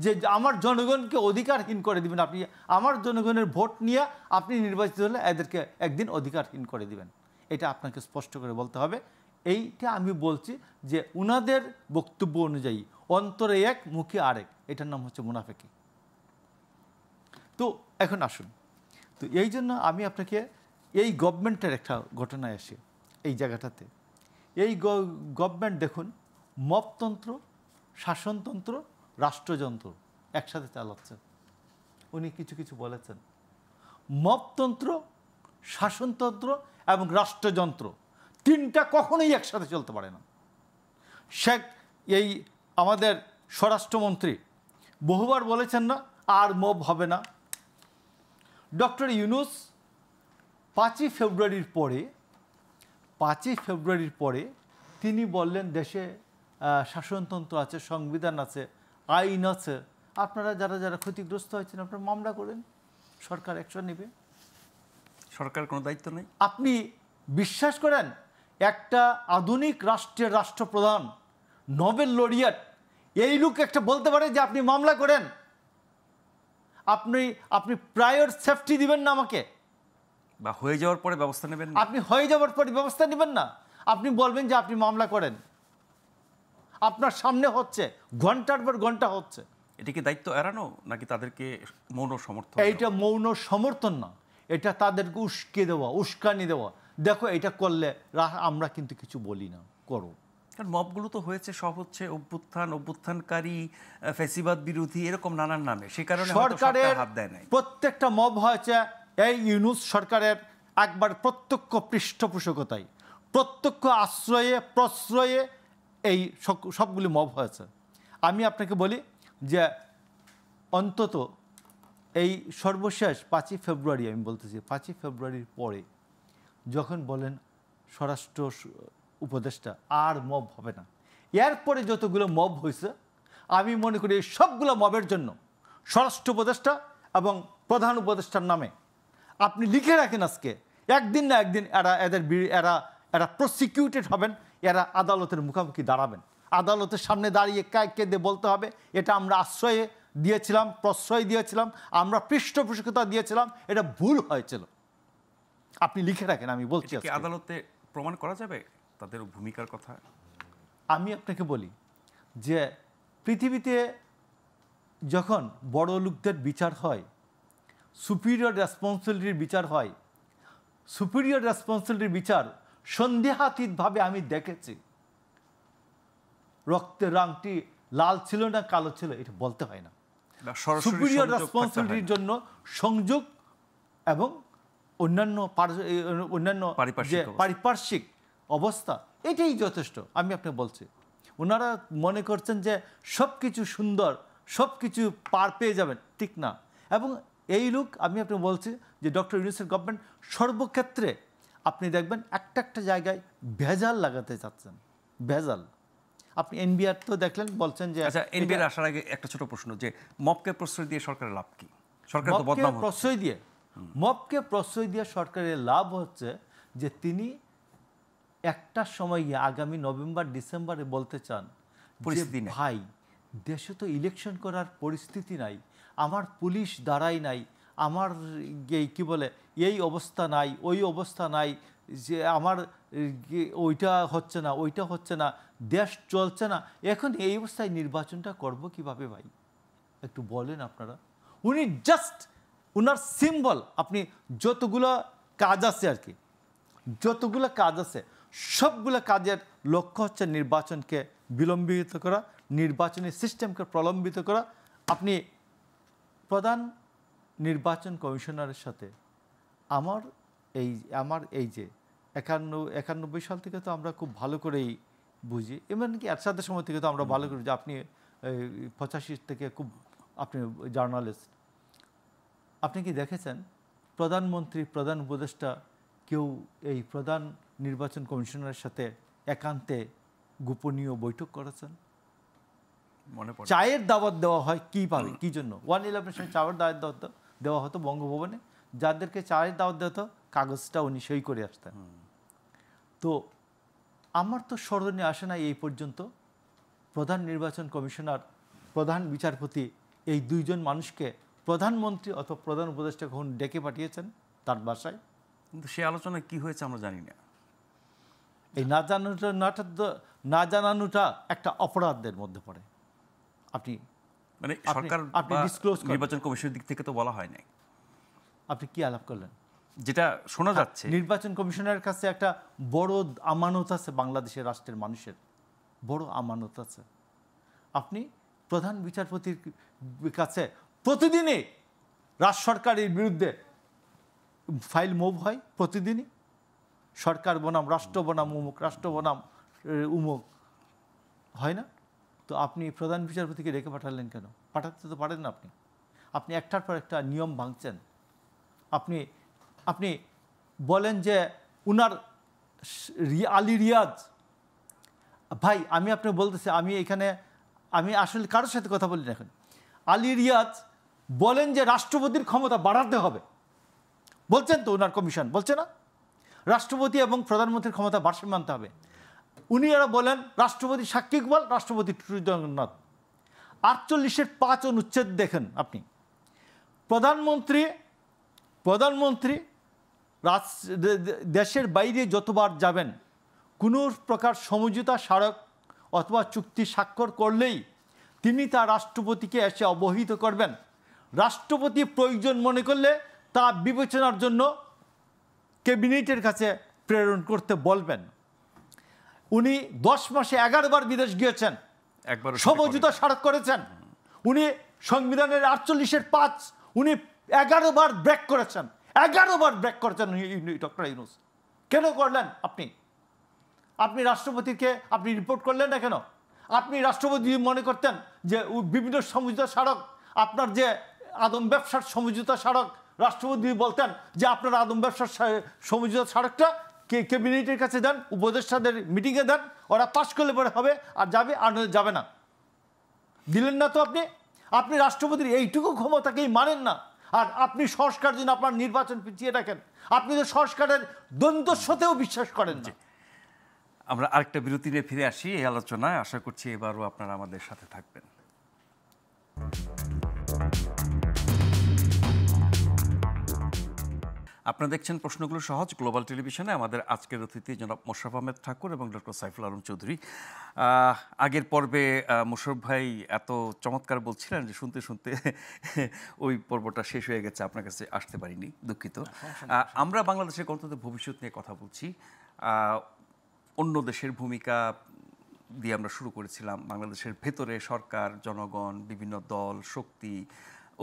যে আমার জনগণকে অধিকারহীন করে দিবেন আপনি, আমার জনগণের ভোট নিয়ে আপনি নির্বাচিত হলে এদেরকে একদিন অধিকারহীন করে দিবেন, এটা আপনাকে স্পষ্ট করে বলতে হবে। এইটা আমি বলছি যে উনাদের বক্তব্য অনুযায়ী অন্তরে এক মুখে আরেক, এটার নাম হচ্ছে মুনাফেকি। তো এখন আসুন, তো এই জন্য আমি আপনাকে এই গভর্নমেন্টের একটা ঘটনায় আসি। এই জায়গাটাতে এই গভর্নমেন্ট দেখুন, মপতন্ত্র, শাসনতন্ত্র, রাষ্ট্রযন্ত্র একসাথে চালাচ্ছে। উনি কিছু কিছু বলেছেন, মপতন্ত্র, শাসনতন্ত্র এবং রাষ্ট্রযন্ত্র তিনটা কখনোই একসাথে চলতে পারে না। এই আমাদের স্বরাষ্ট্রমন্ত্রী বহুবার বলেছেন না, আর মব হবে না। ডক্টর ইউনূস 5ই ফেব্রুয়ারির পরে তিনি বললেন দেশে শাসনতন্ত্র আছে, সংবিধান আছে, আইন আছে, আপনারা যারা যারা ক্ষতিগ্রস্ত হয়েছেন আপনারা মামলা করেন, সরকার অ্যাকশন নেবে, সরকার কোনো দায়িত্ব নেই। আপনি বিশ্বাস করেন একটা আধুনিক রাষ্ট্রের রাষ্ট্রপ্রধান, নোবেল লরিয়েট, এই লোক একটা বলতে পারে যে আপনি মামলা করেন? আপনি প্রায়র সেফটি দিবেন না আমাকে? বা হয়ে যাওয়ার পরে ব্যবস্থা নেবেন না? আপনি হয়ে যাওয়ার পরে ব্যবস্থা নেবেন না? আপনি বলবেন যে আপনি মামলা করেন, আপনার সামনে হচ্ছে, ঘন্টার পর ঘন্টা হচ্ছে। এটা কি দায়িত্ব এড়ানো নাকি তাদেরকে মৌন সমর্থন? এইটা মৌন সমর্থন না, এটা তাদেরকে উস্কানি দেওয়া। দেখো এটা করলে আমরা কিন্তু কিছু বলি না, করো। কারণ মবগুলো তো হয়েছে সব হচ্ছে অভ্যুত্থানকারী, ফ্যাসিবাদ বিরোধী, এরকম নানান নামে। সে কারণে সরকারের হাত দেয় নাই। প্রত্যেকটা মব হয়েছে এই ইউনূস সরকারের একবার প্রত্যক্ষ পৃষ্ঠপোষকতায়, প্রত্যক্ষ আশ্রয়ে প্রশ্রয়ে এই সবগুলি মব হয়েছে। আমি আপনাকে বলি যে অন্তত এই সর্বশেষ 5ই ফেব্রুয়ারি, আমি বলতেছি 5ই ফেব্রুয়ারির পরে যখন বলেন স্বরাষ্ট্র উপদেষ্টা আর মব হবে না, এরপরে যতগুলো মব হয়েছে আমি মনে করি এই সবগুলো মবের জন্য স্বরাষ্ট্র উপদেষ্টা এবং প্রধান উপদেষ্টার নামে আপনি লিখে রাখেন, আজকে একদিন না একদিন এরা প্রসিকিউটেড হবেন, এরা আদালতের মুখোমুখি দাঁড়াবেন, আদালতের সামনে দাঁড়িয়ে কেঁদে বলতে হবে এটা আমরা আশ্রয়ে দিয়েছিলাম, প্রশ্রয় দিয়েছিলাম, আমরা পৃষ্ঠপোষকতা দিয়েছিলাম, এটা ভুল হয়েছিল। আপনি লিখে রাখেন, আমি বলছি। আদালতে প্রমাণ করা যাবে তাদের ভূমিকার কথা? আমি আপনাকে বলি যে পৃথিবীতে যখন বড় লোকদের বিচার হয়, সুপিরিয়র রেসপন্সিবিলিটির বিচার হয়, সুপিরিয়র রেসপন্সিবিলিটির বিচার সন্দেহাতীতভাবে আমি দেখেছি। রক্তের রংটি লাল ছিল না কালো ছিল এটা বলতে হয় না, সুপিরিয়র রেসপন্সিবিলিটির জন্য সংযোগ এবং অন্যান্য পারিপার্শ্বিক অবস্থা এটাই যথেষ্ট। আমি আপনাকে বলছি, ওনারা মনে করছেন যে সব কিছু সুন্দর, সব কিছু পার পেয়ে যাবেন, ঠিক না। এবং এই লোক, আমি আপনাকে বলছি যে ডক্টর ইউনূসের গভর্নমেন্ট সর্বক্ষেত্রে আপনি দেখবেন একটা জায়গায় ভেজাল লাগাতে চাচ্ছেন, ভেজাল। আপনি এনবিআর তো দেখলেন, বলছেন যে আচ্ছা, এনবিআর আসার আগে একটা ছোট প্রশ্ন, যে মবকে প্রশ্রয় দিয়ে সরকারের লাভ কি? সরকার তো বদনাম হচ্ছে। মবকে প্রশ্রয় দিয়ে সরকারের লাভ হচ্ছে যে তিনি একটা সময় আগামী নভেম্বর ডিসেম্বরে বলতে চান যে ভাই দেশে তো ইলেকশন করার পরিস্থিতি নাই, আমার পুলিশ দাঁড়াই নাই, আমার কি বলে এই অবস্থা নাই, ওই অবস্থা নাই, যে আমার ওইটা হচ্ছে না, ওইটা হচ্ছে না, দেশ চলছে না, এখন এই অবস্থায় নির্বাচনটা করব কিভাবে ভাই, একটু বলেন আপনারা। উনি জাস্ট উনার সিম্বল, আপনি যতগুলো কাজ আছে আর কি, যতগুলো কাজ আছে সবগুলো কাজের লক্ষ্য হচ্ছে নির্বাচনকে বিলম্বিত করা, নির্বাচনী সিস্টেমকে প্রলম্বিত করা। আপনি প্রধান নির্বাচন কমিশনারের সাথে আমার এই যে 91 সাল থেকে তো আমরা খুব ভালো করেই বুঝি, এমনকি এরশাদের সময় থেকে তো আমরা ভালো করি যে আপনি 85 থেকে খুব আপনি জার্নালিস্ট, আপনি কি দেখেছেন প্রধানমন্ত্রী, প্রধান উপদেষ্টা কেউ এই প্রধান নির্বাচন কমিশনারের সাথে একান্তে গোপনীয় বৈঠক করেছেন? মনে পড়ে চায়ের দাওয়াত দেওয়া হয় কি পাবে, কি জন্য? 111 সময় চায়ের দাওয়াত দেওয়া হতো বঙ্গভবনে, যাদেরকে চায়ের দাওয়াত দেওয়া হতো কাগজটা উনি সই করে আসতেন। তো আমার তো স্মরণে আসে না এই পর্যন্ত প্রধান নির্বাচন কমিশনার, প্রধান বিচারপতি এই দুইজন মানুষকে প্রধানমন্ত্রী অথবা প্রধান উপদেষ্টা কখন ডেকে পাঠিয়েছেন তার বাসায়। কিন্তু সে আলোচনায় কি হয়েছে আমরা জানি না। এই না জানানোটা একটা অপরাধের মধ্যে পড়ে। আপনি মানে সরকার আপনি ডিসক্লোজ নির্বাচন কমিশনের দিক থেকে তো বলা হয় নাই। আপনি কি আলাপ করলেন? যেটা শোনা যাচ্ছে, নির্বাচন কমিশনের কাছে একটা বড় আমানত আছে, বাংলাদেশের রাষ্ট্রের মানুষের বড় আমানত আছে। আপনি প্রধান বিচারপতির কাছে প্রতিদিনই রাজ সরকারের বিরুদ্ধে ফাইল মুভ হয়, প্রতিদিনই সরকার বনাম রাষ্ট্র বনাম উমুক, রাষ্ট্র বনাম উমুক, হয় না? তো আপনি প্রধান বিচারপতিকে ডেকে পাঠালেন কেন? পাঠাতে তো পারেন না। আপনি একটার পর একটা নিয়ম ভাঙছেন। আপনি বলেন যে উনার আলী রিয়াজ ভাই, আমি আপনাকে বলতেছি, আমি আসলে কারোর সাথে কথা বলি না এখন। আলী রিয়াজ বলেন যে রাষ্ট্রপতির ক্ষমতা বাড়াতে হবে, বলছেন তো, ওনার কমিশন বলছে না রাষ্ট্রপতি এবং প্রধানমন্ত্রীর ক্ষমতা ভারসাম্য আনতে হবে। উনি এরা বলেন রাষ্ট্রপতি সাক্ষী ইকবাল, রাষ্ট্রপতি টুটু জগন্নাথ। 48-এর 5 অনুচ্ছেদ দেখেন আপনি। প্রধানমন্ত্রী দেশের বাইরে যতবার যাবেন, কোনো প্রকার সমঝোতা স্মারক অথবা চুক্তি স্বাক্ষর করলেই তিনি তা রাষ্ট্রপতিকে এসে অবহিত করবেন। রাষ্ট্রপতি প্রয়োজন মনে করলে তা বিবেচনার জন্য ক্যাবিনেটের কাছে প্রেরণ করতে বলবেন। উনি 10 মাসে 11 বার বিদেশ গিয়েছেন, সমঝোতা স্মারক করেছেন। উনি সংবিধানের 48-এর 5 উনি 11 বার ব্রেক করেছেন, 11 বার ব্রেক করেছেন ডক্টর ইউনূস। কেন করলেন? আপনি রাষ্ট্রপতিকে আপনি রিপোর্ট করলেন না কেন? আপনি রাষ্ট্রপতি মনে করতেন যে বিভিন্ন সমঝোতা স্মারক, আপনার যে আদম ব্যবসার সমঝোতা স্মারক, রাষ্ট্রপতি বলতেন যে আপনার আদম ব্যবসার সমঝোতা স্মারকটা ক্যাবিনেটের কাছে দেন, উপদেষ্টাদের মিটিংয়ে দেন, ওরা পাশ করলে পরে হবে, আর যাবে, আর যাবে না। দিলেন না তো আপনি রাষ্ট্রপতির এইটুকু ক্ষমতাকেই মানেন না। আর আপনি সংস্কার জন্য আপনার নির্বাচন পিছিয়ে রাখেন। আপনি তো সংস্কারের দ্বন্দ্বস্বতেও বিশ্বাস করেন না। আমরা আরেকটা বিরতি নিয়ে ফিরে আসি এই আলোচনায়। আশা করছি এবারও আপনারা আমাদের সাথে থাকবেন। আপনারা দেখছেন প্রশ্নগুলো সহজ গ্লোবাল টেলিভিশনে। আমাদের আজকের অতিথি জনাব মোশাররফ আহমেদ ঠাকুর এবং ডক্টর সাইফুল আলম চৌধুরী। আগের পর্বে মোশাররফ ভাই এত চমৎকার বলছিলেন যে শুনতে শুনতে ওই পর্বটা শেষ হয়ে গেছে, আপনার কাছে আসতে পারিনি, দুঃখিত। আমরা বাংলাদেশের গণতন্ত্রের ভবিষ্যৎ নিয়ে কথা বলছি। অন্য দেশের ভূমিকা দিয়ে আমরা শুরু করেছিলাম। বাংলাদেশের ভেতরে সরকার, জনগণ, বিভিন্ন দল, শক্তি,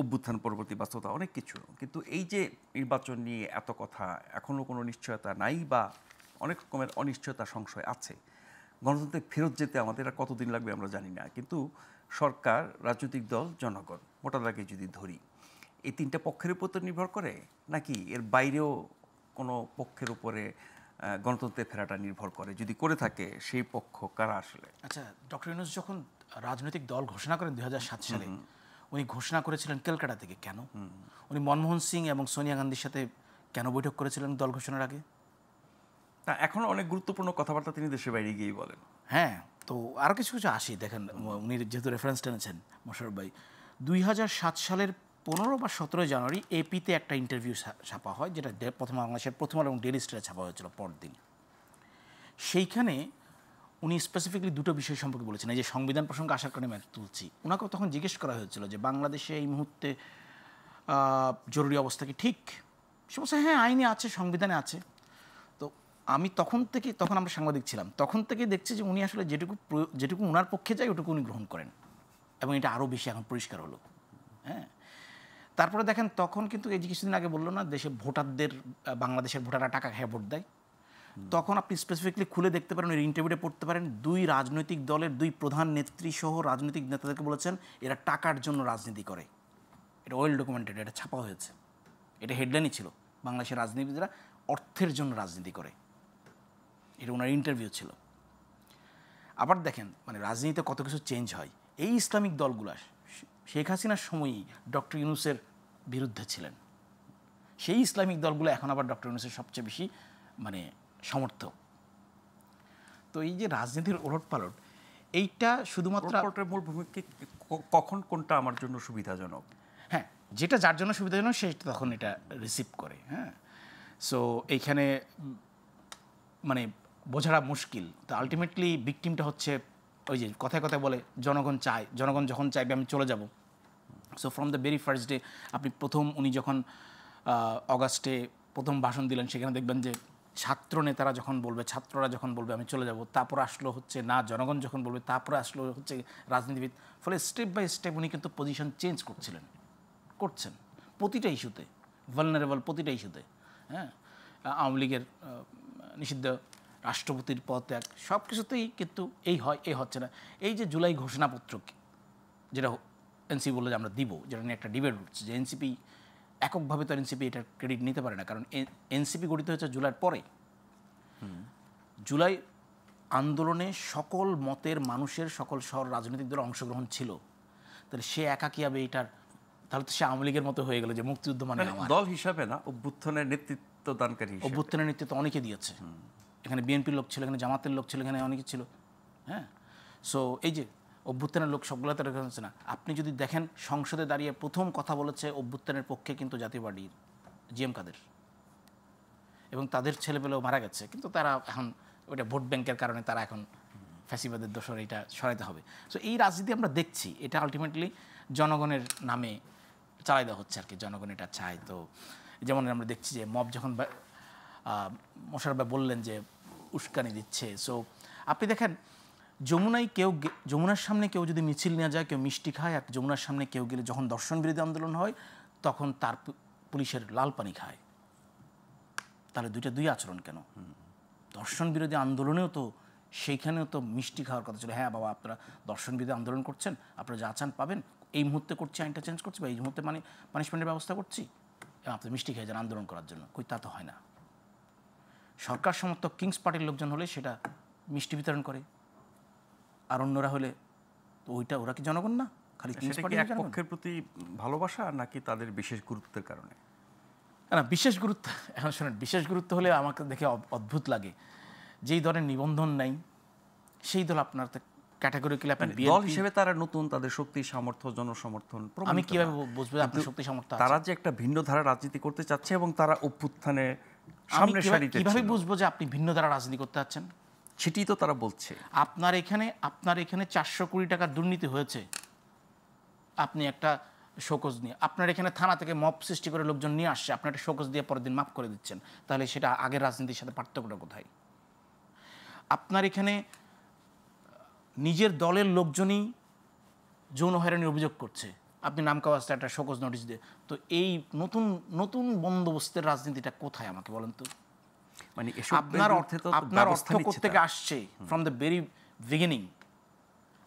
অভ্যুত্থান পরবর্তী বাস্তবতা, অনেক কিছু। কিন্তু এই যে নির্বাচন নিয়ে এত কথা, এখনও কোনো নিশ্চয়তা নাই বা অনেক রকমের অনিশ্চয়তা সংশয় আছে। গণতন্ত্রে ফেরত যেতে আমাদের আর কতদিন লাগবে আমরা জানি না। কিন্তু সরকার, রাজনৈতিক দল, জনগণ, মোটা দাগে যদি ধরি, এই 3টা পক্ষের উপর তো নির্ভর করে, নাকি এর বাইরেও কোনো পক্ষের উপরে গণতন্ত্রে ফেরাটা নির্ভর করে? যদি করে থাকে সেই পক্ষ কারা আসলে? আচ্ছা, ডক্টর ইউনূস যখন রাজনৈতিক দল ঘোষণা করেন 2007 সালে, উনি ঘোষণা করেছিলেন ক্যালকাটা থেকে। কেন? উনি মনমোহন সিং এবং সোনিয়া গান্ধীর সাথে কেন বৈঠক করেছিলেন দল ঘোষণার আগে? এখন অনেক গুরুত্বপূর্ণ কথাবার্তা তিনি দেশের বাইরে গিয়েই বলেন। হ্যাঁ, তো আরও কিছু কিছু আসি। দেখেন, উনি যেহেতু রেফারেন্স টেনেছেন মোশাররফ ভাই, 2007 সালের 15 বা 17 জানুয়ারি এপিতে একটা ইন্টারভিউ ছাপা হয়, যেটা বাংলাদেশের প্রথম আলো এবং ডেইলি স্টারে ছাপা হয়েছিল পরদিন। সেইখানে উনি স্পেসিফিকলি দুটো বিষয় সম্পর্কে বলেছেন। এই যে সংবিধান প্রসঙ্গে আসার কারণে আমি তুলছি, ওনাকেও তখন জিজ্ঞেস করা হয়েছিল যে বাংলাদেশে এই মুহূর্তে জরুরি অবস্থা কি ঠিক? সে বলছে হ্যাঁ, আইনে আছে, সংবিধানে আছে। তো আমি তখন আমরা সাংবাদিক ছিলাম, তখন থেকে দেখছি যে উনি আসলে যেটুকু ওনার পক্ষে যায় ওটুকু উনি গ্রহণ করেন, এবং এটা আরও বেশি এখন পরিষ্কার হলো। হ্যাঁ, তারপরে দেখেন, তখন কিন্তু এই যে কিছুদিন আগে বললো না, দেশে ভোটারদের, বাংলাদেশের ভোটাররা টাকা খেয়ে ভোট দেয়, তখন আপনি স্পেসিফিকলি খুলে দেখতে পারেন, ওই ইন্টারভিউতে পড়তে পারেন, 2 রাজনৈতিক দলের 2 প্রধান নেত্রী সহ রাজনৈতিক নেতাদেরকে বলেছেন এরা টাকার জন্য রাজনীতি করে। এটা ওয়েল ডকুমেন্টেড, এটা ছাপা হয়েছে, এটা হেডলাইনই ছিল, বাংলাদেশের রাজনীতিবিদরা অর্থের জন্য রাজনীতি করে। এটা ওনার ইন্টারভিউ ছিল। আবার দেখেন, মানে রাজনীতিতে কত কিছু চেঞ্জ হয়। এই ইসলামিক দলগুলো শেখ হাসিনার সময়ই ডক্টর ইউনূসের বিরুদ্ধে ছিলেন। সেই ইসলামিক দলগুলো এখন আবার ডক্টর ইউনূসের সবচেয়ে বেশি মানে সমর্থক। তো এই যে রাজনীতির ওলটপালট, এইটা শুধুমাত্র মূল ভূমিকা কখন কোনটা আমার জন্য সুবিধাজনক, হ্যাঁ, যেটা যার জন্য সুবিধাজনক সেটা তখন এটা রিসিভ করে। হ্যাঁ, সো এইখানে মানে বোঝাটা মুশকিল। তো আলটিমেটলি ভিকটিমটা হচ্ছে ওই যে কথায় কথায় বলে জনগণ চায়, জনগণ যখন চাইবে আমি চলে যাব। So from the very first day আপনি উনি যখন অগাস্টে প্রথম ভাষণ দিলেন, সেখানে দেখবেন যে ছাত্র নেতারা যখন বলবে, ছাত্ররা যখন বলবে আমি চলে যাব, তারপর আসলো হচ্ছে না জনগণ যখন বলবে, তারপরে আসলো হচ্ছে রাজনীতিবিদ। ফলে স্টেপ বাই স্টেপ উনি কিন্তু পজিশন চেঞ্জ করছেন প্রতিটা ইস্যুতে, ভালনারেবল প্রতিটা ইস্যুতে। হ্যাঁ, আওয়ামী লীগের নিষিদ্ধ, রাষ্ট্রপতির পদত্যাগ, সব কিছুতেই কিন্তু এই হচ্ছে না। এই যে জুলাই ঘোষণাপত্র, যেটা এনসিপি বললো যে আমরা দিব, যেটা নিয়ে একটা ডিবেট উঠছে যে এনসিপি এককভাবে তো এনসিপি এটার ক্রেডিট নিতে পারে না, কারণ এনসিপি গঠিত হয়েছে জুলাইয়ের পরে। জুলাই আন্দোলনে সকল মতের মানুষের, সকল শহর রাজনৈতিক দলের অংশগ্রহণ ছিল। তাহলে সে একা কী হবে এটার, তাহলে তো সে আওয়ামী লীগের মতো হয়ে গেল যে মুক্তিযুদ্ধ মানে দল হিসাবে না, অভ্যুত্থানের নেতৃত্ব দানকারী, অভ্যুত্থানের নেতৃত্ব অনেকে দিয়েছে। এখানে বিএনপির লোক ছিল, এখানে জামাতের লোক ছিল, এখানে অনেকে ছিল। হ্যাঁ, সো এই যে অভ্যুত্থানের লোক সবগুলো তো রেখে হচ্ছে না। আপনি যদি দেখেন সংসদে দাঁড়িয়ে প্রথম কথা বলেছে অভ্যুত্থানের পক্ষে কিন্তু জাতীয় পার্টির জিএম কাদের, এবং তাদের ছেলেপেলেও মারা গেছে, কিন্তু তারা এখন ওইটা ভোট ব্যাংকের কারণে তারা এখন ফ্যাসিবাদের দোষর এটা সরাইতে হবে। সো এই রাজনীতি আমরা দেখছি, এটা আলটিমেটলি জনগণের নামে চালাই দেওয়া হচ্ছে আর কি, জনগণ এটা চায়। তো যেমন আমরা দেখছি যে মব যখন মোশাররফ ভাই বললেন যে উস্কানি দিচ্ছে, সো আপনি দেখেন যমুনার সামনে কেউ যদি মিছিল নিয়ে যায়, কেউ মিষ্টি খায়, আর যমুনার সামনে কেউ গেলে যখন দর্শন বিরোধী আন্দোলন হয় তখন তার পুলিশের লাল পানি খায়। তাহলে দুই আচরণ কেন? দর্শন বিরোধী আন্দোলনেও তো সেইখানেও তো মিষ্টি খাওয়ার কথা ছিল। হ্যাঁ বাবা, আপনারা দর্শন বিরোধী আন্দোলন করছেন, আপনারা যা চান পাবেন, এই মুহূর্তে করছি, আইনটা চেঞ্জ করছি, বা এই মুহূর্তে পানিশমেন্টের ব্যবস্থা করছি, এবং আপনি মিষ্টি খেয়ে যান আন্দোলন করার জন্য। কই, তা তো হয় না। সরকার সমর্থক কিংস পার্টির লোকজন হলে সেটা মিষ্টি বিতরণ করে, আর অন্যরা হলে তো ওরা কি জনগণ না? খালি কিংস পার্টি এক পক্ষের প্রতি ভালোবাসা নাকি তাদের বিশেষ গুরুত্বের কারণে? না, বিশেষ গুরুত্ব, এখন শোনেন, বিশেষ গুরুত্ব হলে আমাকে দেখে অদ্ভুত লাগে, যেই দলের নিবন্ধন নাই সেই দল আপনার ক্যাটাগরিক্যালি আপনি দল হিসেবে তারা নতুন, তাদের শক্তি সামর্থ্য জনসমর্থন, আমি কিভাবে বুঝবো আপনার শক্তি সামর্থ্য? তারা যে একটা ভিন্ন ধারা রাজনীতি করতে চাচ্ছে এবং তারা অভ্যুত্থানে সামনে সারিতে, কিভাবে বুঝবো যে আপনি ভিন্ন ধারা রাজনীতি করতে চাচ্ছেন? সেটাই তো তারা বলছে। আপনার এখানে 400 কোটি টাকার দুর্নীতি হয়েছে, আপনি একটা শোকজ নিয়ে, আপনার এখানে থানা থেকে মব সৃষ্টি করে লোকজন নিয়ে আসছে, আপনি একটা শোকজ দিয়ে পরের দিন মাফ করে দিচ্ছেন, তাহলে সেটা আগের রাজনীতির সাথে পার্থক্যটা কোথায়? আপনার এখানে নিজের দলের লোকজনই যৌন হয়রানির অভিযোগ করছে, আপনি নামকাওয়াজটা একটা শোকজ নোটিশ দিয়ে, তো এই নতুন বন্দোবস্তের রাজনীতিটা কোথায় আমাকে বলেন তো? মানে আপনার অর্থ কোত্থেকে আসছে? ফ্রম দ্য ভেরি বিগিনিং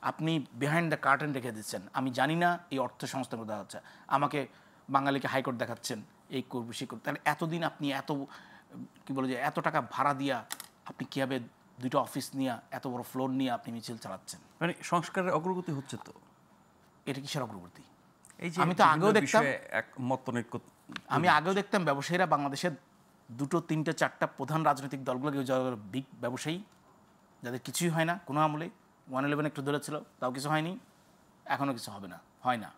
আপনি বিহাইন্ড দ্য কার্টেন রেখে দিচ্ছেন। আমি জানি না এই অর্থ সংস্থান দেওয়া হচ্ছে, আমাকে বাঙালিকে হাইকোর্ট দেখাচ্ছেন, এই করবো সেই করবো। তাহলে এতদিন আপনি এত টাকা ভাড়া দিয়া আপনি কীভাবে 2টা অফিস নিয়ে, এত বড় ফ্লোর নিয়ে আপনি মিছিল চালাচ্ছেন? মানে সংস্কারের অগ্রগতি হচ্ছে তো, এটা কিসের অগ্রগতি? এই যে আমি তো আগেও দেখতাম, আমি আগেও দেখতাম ব্যবসায়ীরা বাংলাদেশের 2, 3, 4টা প্রধান রাজনৈতিক দলগুলোকে বিগ ব্যবসায়ী, যাদের কিছুই হয় না কোনো আমলে। 111 একটু ধরেছিল, তাও কিছু হয়নি, এখনও কিছু হবে না, হয় না।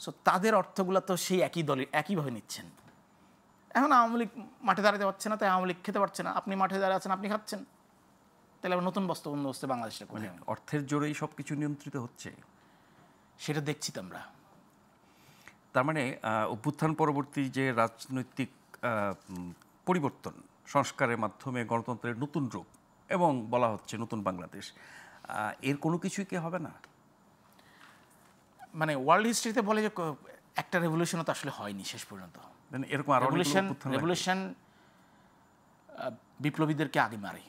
সো তাদের অর্থগুলো তো সেই একই দলের একইভাবে নিচ্ছেন। এখন আওয়ামী লীগ মাঠে দাঁড়াতে পারছে না, তাই আওয়ামী লীগ খেতে পারছে না, আপনি মাঠে দাঁড়িয়ে আছেন, আপনি খাচ্ছেন, তাহলে আবার নতুন বন্দোবস্তে বাংলাদেশটা করে অর্থের জোরেই সব কিছু নিয়ন্ত্রিত হচ্ছে, সেটা দেখছি তো আমরা। তার মানে অভ্যুত্থান পরবর্তী যে রাজনৈতিক পরিবর্তন, সংস্কারের মাধ্যমে গণতন্ত্রের নতুন রূপ এবং বলা হচ্ছে নতুন বাংলাদেশ, এর কোনো কিছুই কি হবে না? মানে ওয়ার্ল্ড হিস্ট্রিতে বলে যে একটা রেভলিউশনও তো আসলে হয়নি শেষ পর্যন্ত। এরকম রেভলিউশন বিপ্লবীদেরকে আগে মারে,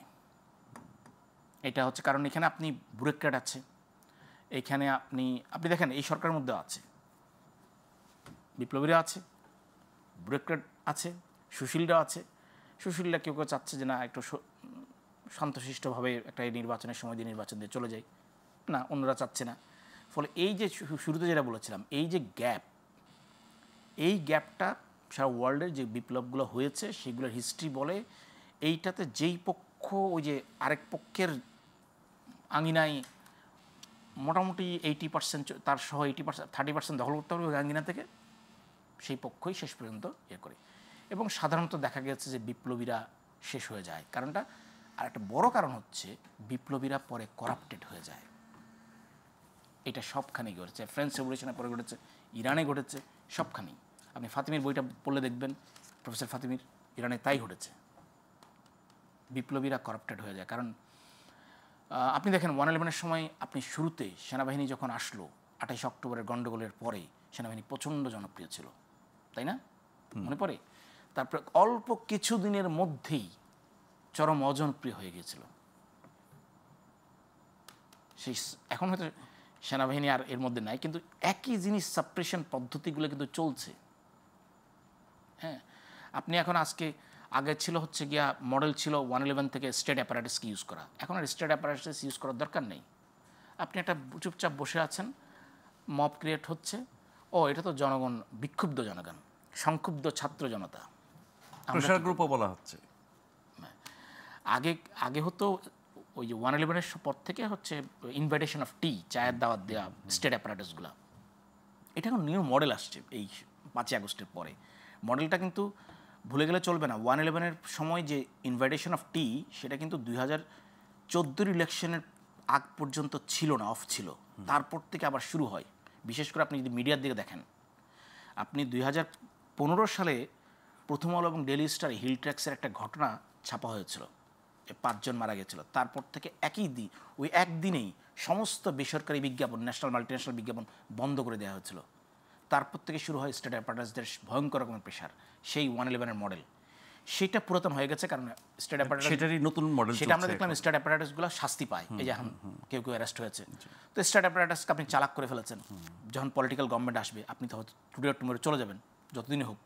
এটা হচ্ছে কারণ এখানে আপনি ব্যুরোক্র্যাট আছে, এখানে আপনি দেখেন এই সরকারের মধ্যে আছে বিপ্লবীরা আছে, ব্যুরোক্র্যাট আছে, সুশীলরা আছে। সুশীলরা কেউ চাচ্ছে যে না একটু শান্তশিষ্টভাবে একটা নির্বাচনের সময় দিয়ে নির্বাচন দিয়ে চলে যায়, না অন্যরা চাচ্ছে না। ফলে এই যে শুরুতে যেটা বলেছিলাম, এই যে গ্যাপ, এই গ্যাপটা সারা ওয়ার্ল্ডের যে বিপ্লবগুলো হয়েছে সেগুলোর হিস্ট্রি বলে এইটাতে যেই পক্ষ ওই যে আরেক পক্ষের আঙিনায় মোটামুটি 80% তার সহ 30% দখল করতে পারবে ওই আঙিনা থেকে, সেই পক্ষই শেষ পর্যন্ত করে। এবং সাধারণত দেখা গেছে যে বিপ্লবীরা শেষ হয়ে যায়। কারণটা আর একটা বড় কারণ হচ্ছে বিপ্লবীরা পরে করাপ্টেড হয়ে যায়। এটা সবখানেই ঘটেছে, ফ্রেঞ্চ রেভলিউশনের পরে ঘটেছে, ইরানে ঘটেছে, সবখানেই। আপনি ফাতিমির বইটা পড়লে দেখবেন, প্রফেসর ফাতিমির, ইরানে তাই ঘটেছে, বিপ্লবীরা করাপ্টেড হয়ে যায়। কারণ আপনি দেখেন 1/11-এর সময় আপনি শুরুতে সেনাবাহিনী যখন আসলো 28 অক্টোবরের গণ্ডগোলের পরে সেনাবাহিনী প্রচণ্ড জনপ্রিয় ছিল, তাই না? মনে পড়ে? তারপরে অল্প কিছুদিনের মধ্যেই চরম অজনপ্রিয় হয়ে গিয়েছিল। সেই এখন হয়তো সেনাবাহিনী আর এর মধ্যে নাই, কিন্তু একই জিনিস সাপ্রেশন পদ্ধতিগুলো কিন্তু চলছে। হ্যাঁ, আপনি এখন আগে ছিল হচ্ছে গিয়া মডেল ছিল 1/11 থেকে স্টেট অ্যাপারেটাসকে ইউজ করা, এখন আর স্টেট অ্যাপারেটাস ইউজ করার দরকার নেই। আপনি একটা চুপচাপ বসে আছেন, মব ক্রিয়েট হচ্ছে, এটা তো জনগণ, বিক্ষুব্ধ জনগণ, সংক্ষুব্ধ ছাত্র জনতা, প্রেশার গ্রুপও বলা হচ্ছে। আগে হতো ওই যে 1/11-এর পর থেকে হচ্ছে ইনভাইটেশন অফ টি, চায়ের দাওয়াত দেওয়া স্টেট অ্যাপারেটাসগুলো, এটা এখন নিউ মডেল আসছে এই 5ই আগস্টের পরে। মডেলটা কিন্তু ভুলে গেলে চলবে না। 1/11-এর সময় যে ইনভাইটেশন অফ টি, সেটা কিন্তু 2014 ইলেকশনের আগ পর্যন্ত ছিল না, অফ ছিল। তারপর থেকে আবার শুরু হয়। বিশেষ করে আপনি যদি মিডিয়ার দিকে দেখেন, আপনি 2015 সালে প্রথম আলো এবং ডেইলি স্টার হিল ট্র্যাক্সের একটা ঘটনা ছাপা হয়েছিল, 5 জন মারা গেছিল। তারপর থেকে ওই একদিনেই সমস্ত বেসরকারি বিজ্ঞাপন, ন্যাশনাল মাল্টিন্যাশনাল বিজ্ঞাপন বন্ধ করে দেওয়া হয়েছিল। তারপর থেকে শুরু হয় স্টেট অ্যাপারেটাসদের ভয়ঙ্কর রকমের প্রেশার, সেই 1/11-এর মডেল। সেটা পুরাতন হয়ে গেছে, কারণ স্টেট অ্যাপারেটাস সেটারই নতুন মডেল, সেটা আমরা দেখলাম স্টেট অ্যাপারেটাসগুলো শাস্তি পায়। এই যে এখন কেউ অ্যারেস্ট হয়েছে, তো স্টেট অ্যাপারেটাসকে আপনি চালাক করে ফেলেছেন। যখন পলিটিক্যাল গভর্নমেন্ট আসবে, আপনি তো হয়তো টুডে অর টুমরো চলে যাবেন, যতদিনই হোক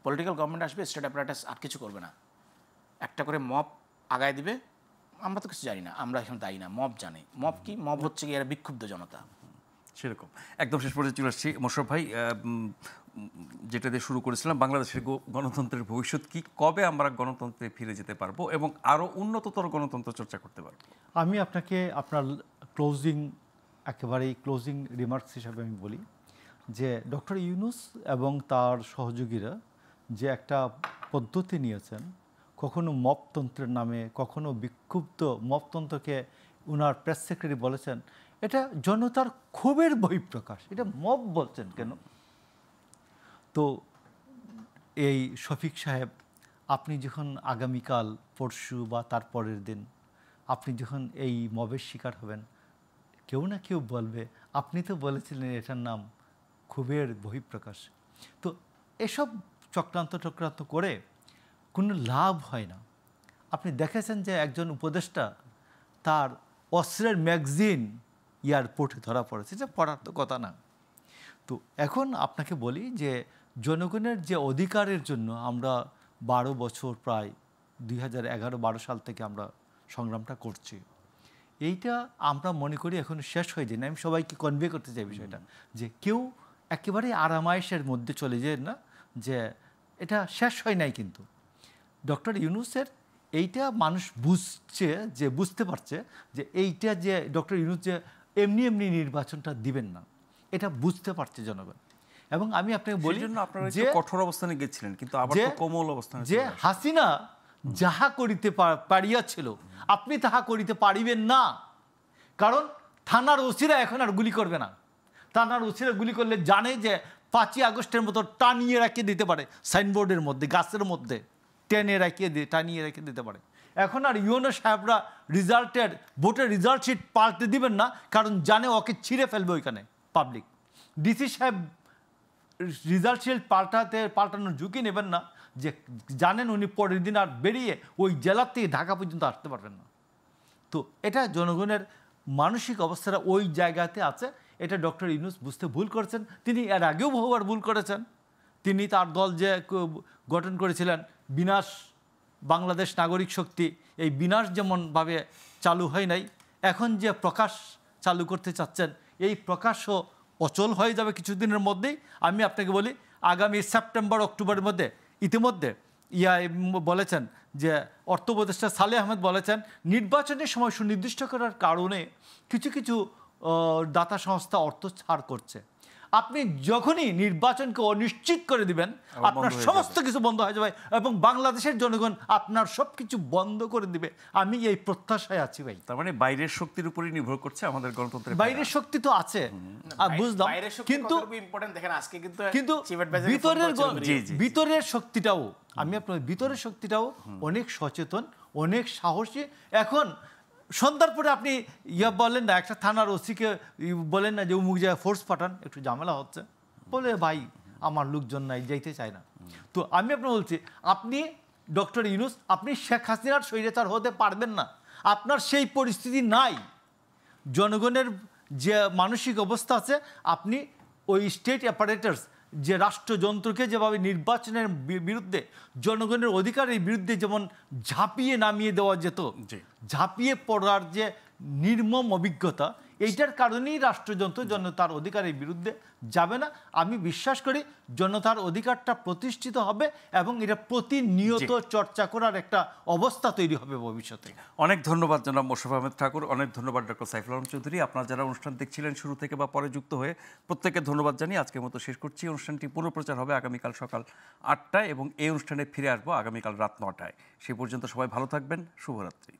পলিটিক্যাল গভর্নমেন্ট আসবে, স্টেট অ্যাপারেটাস আর কিছু করবে না, একটা করে মব আগায় দিবে। আমরা তো কিছু জানি না, আমরা এখন দায়ী না, মব জানে। মব কি? মব হচ্ছে কি এরা বিক্ষুব্ধ জনতা। সেরকম। একদম শেষ পর্যায়ে চলে আসছি মোশাররফ ভাই, যেটা দিয়ে শুরু করেছিলাম, বাংলাদেশের গণতন্ত্রের ভবিষ্যৎ কি, কবে আমরা গণতন্ত্রে ফিরে যেতে পারবো এবং আরও উন্নততর গণতন্ত্র চর্চা করতে পারবো? আমি আপনাকে আপনার একেবারেই ক্লোজিং রিমার্কস হিসাবে আমি বলি যে ডক্টর ইউনূস এবং তার সহযোগীরা যে একটা পদ্ধতি নিয়েছেন, কখনো মবতন্ত্রের নামে, কখনো বিক্ষুব্ধ মবতন্ত্রকে উনার প্রেস সেক্রেটারি বলেছেন এটা জনতার ক্ষোভের বহিঃপ্রকাশ, এটা মব বলছেন কেন? তো এই শফিক সাহেব, আপনি যখন আগামীকাল, পরশু বা তার পরের দিন আপনি যখন এই মবের শিকার হবেন, কেউ না কেউ বলবে আপনি তো বলেছিলেন এটার নাম ক্ষোভের বহিঃপ্রকাশ। তো এসব চক্রান্ত করে কোনো লাভ হয় না। আপনি দেখেছেন যে একজন উপদেষ্টা তার অস্ত্রের ম্যাগাজিন এয়ারপোর্টে ধরা পড়েছে, এটা পড়ার তো কথা না। তো এখন আপনাকে বলি যে জনগণের যে অধিকারের জন্য আমরা 12 বছর, প্রায় 2011-12 সাল থেকে আমরা সংগ্রামটা করছি, এইটা আমরা মনে করি এখন শেষ হয়ে যায় না। আমি সবাইকে কনভে করতে চাই বিষয়টা, যে কেউ একেবারে আরামায়েশের মধ্যে চলে যায় না, যে এটা শেষ হয় নাই। কিন্তু ডক্টর ইউনূসের এইটা মানুষ বুঝতে পারছে যে এইটা যে ডক্টর ইউনূস যে এমনি নির্বাচনটা দিবেন না, এটা বুঝতে পারছে জনগণ। এবং আমি আপনাকে বলি যে কঠোর অবস্থানে গেছিলেন, কিন্তু আবার তো কোমল অবস্থানে, যে হাসিনা যাহা করিতে পারিয়াছিল আপনি তাহা করিতে পারিবেন না। কারণ থানার ওসিরা এখন আর গুলি করবে না। থানার ওসিরা গুলি করলে জানে যে 5ই আগস্টের মতো টানিয়ে রাখিয়ে দিতে পারে, সাইনবোর্ডের মধ্যে, গাছের মধ্যে টানিয়ে রেখে দিতে পারে। এখন আর ইউনো সাহেবরা ভোটের রেজাল্ট শিট পাল্টে দিবেন না, কারণ জানে ওকে ছিঁড়ে ফেলবে ওইখানে পাবলিক। ডিসি সাহেব রেজাল্ট শিট পাল্টানোর ঝুঁকি নেবেন না, যে জানেন উনি পরের দিন আর বেরিয়ে ওই জেলার থেকে ঢাকা পর্যন্ত আসতে পারবেন না। তো এটা জনগণের মানসিক অবস্থাটা ওই জায়গাতে আছে। এটা ডক্টর ইউনূস বুঝতে ভুল করেছেন। তিনি এর আগেও বহুবার ভুল করেছেন। তিনি তার দল যে গঠন করেছিলেন বিনাশ বাংলাদেশ নাগরিক শক্তি, এই বিনাশ যেমনভাবে চালু হয় নাই, এখন যে প্রকাশ চালু করতে চাচ্ছেন, এই প্রকাশও অচল হয়ে যাবে কিছুদিনের মধ্যেই। আমি আপনাকে বলি, আগামী সেপ্টেম্বর অক্টোবরের মধ্যে ইতিমধ্যে বলেছেন যে অর্থ উপদেষ্টা সালেহ আহমেদ বলেছেন নির্বাচনের সময় সুনির্দিষ্ট করার কারণে কিছু কিছু দাতা সংস্থা অর্থ ছাড় করছে। আপনি যখনই নির্বাচনকে অনিশ্চিত করে দিবেন আপনার সমস্ত কিছু বন্ধ হয়ে যাবে এবং বাংলাদেশের জনগণ আপনার সব কিছু বন্ধ করে দিবে। আমি এই প্রত্যাশায় আছি ভাই। তার মানে বাইরের শক্তির উপরই নির্ভর করছে আমাদের গণতন্ত্রের। বাইরের শক্তি তো আছে বুঝলাম, কিন্তু ভিতরের শক্তিটাও আমি আপনার ভিতরের শক্তিটাও অনেক সচেতন, অনেক সাহসী। এখন সন্ধ্যার পরে আপনি বলেন না একটা থানার ওসিকে বলেন না যে অমুক জায়গায় ফোর্স পাঠান, একটু ঝামেলা হচ্ছে, বলে ভাই আমার লোকজন নাই, যাইতে চায় না। তো আমি আপনার বলছি আপনি ডক্টর ইউনূস আপনি শেখ হাসিনার স্বৈরাচার হতে পারবেন না, আপনার সেই পরিস্থিতি নাই। জনগণের যে মানসিক অবস্থা আছে আপনি ওই স্টেট অ্যাপারেটার্স যে রাষ্ট্রযন্ত্রকে যেভাবে নির্বাচনের বিরুদ্ধে জনগণের অধিকারের বিরুদ্ধে যেমন ঝাঁপিয়ে নামিয়ে দেওয়া যেত, ঝাঁপিয়ে পড়ার যে নির্মম অভিজ্ঞতা, এইটার কারণেই রাষ্ট্রযন্ত্র জনতার অধিকারের বিরুদ্ধে যাবে না। আমি বিশ্বাস করি জনতার অধিকারটা প্রতিষ্ঠিত হবে এবং এটা প্রতিনিয়ত চর্চা করার একটা অবস্থা তৈরি হবে ভবিষ্যতে। অনেক ধন্যবাদ জনাব মোশাররফ আহমেদ ঠাকুর, অনেক ধন্যবাদ ডক্টর সাইফুল আলম চৌধুরী। আপনারা যারা অনুষ্ঠান দেখছিলেন শুরু থেকে বা পরে যুক্ত হয়ে প্রত্যেককে ধন্যবাদ জানিয়ে আজকের মতো শেষ করছি। অনুষ্ঠানটি পুনঃপ্রচার হবে আগামীকাল সকাল 8টায় এবং এই অনুষ্ঠানে ফিরে আসবো আগামীকাল রাত 9টায়। সেই পর্যন্ত সবাই ভালো থাকবেন, শুভরাত্রি।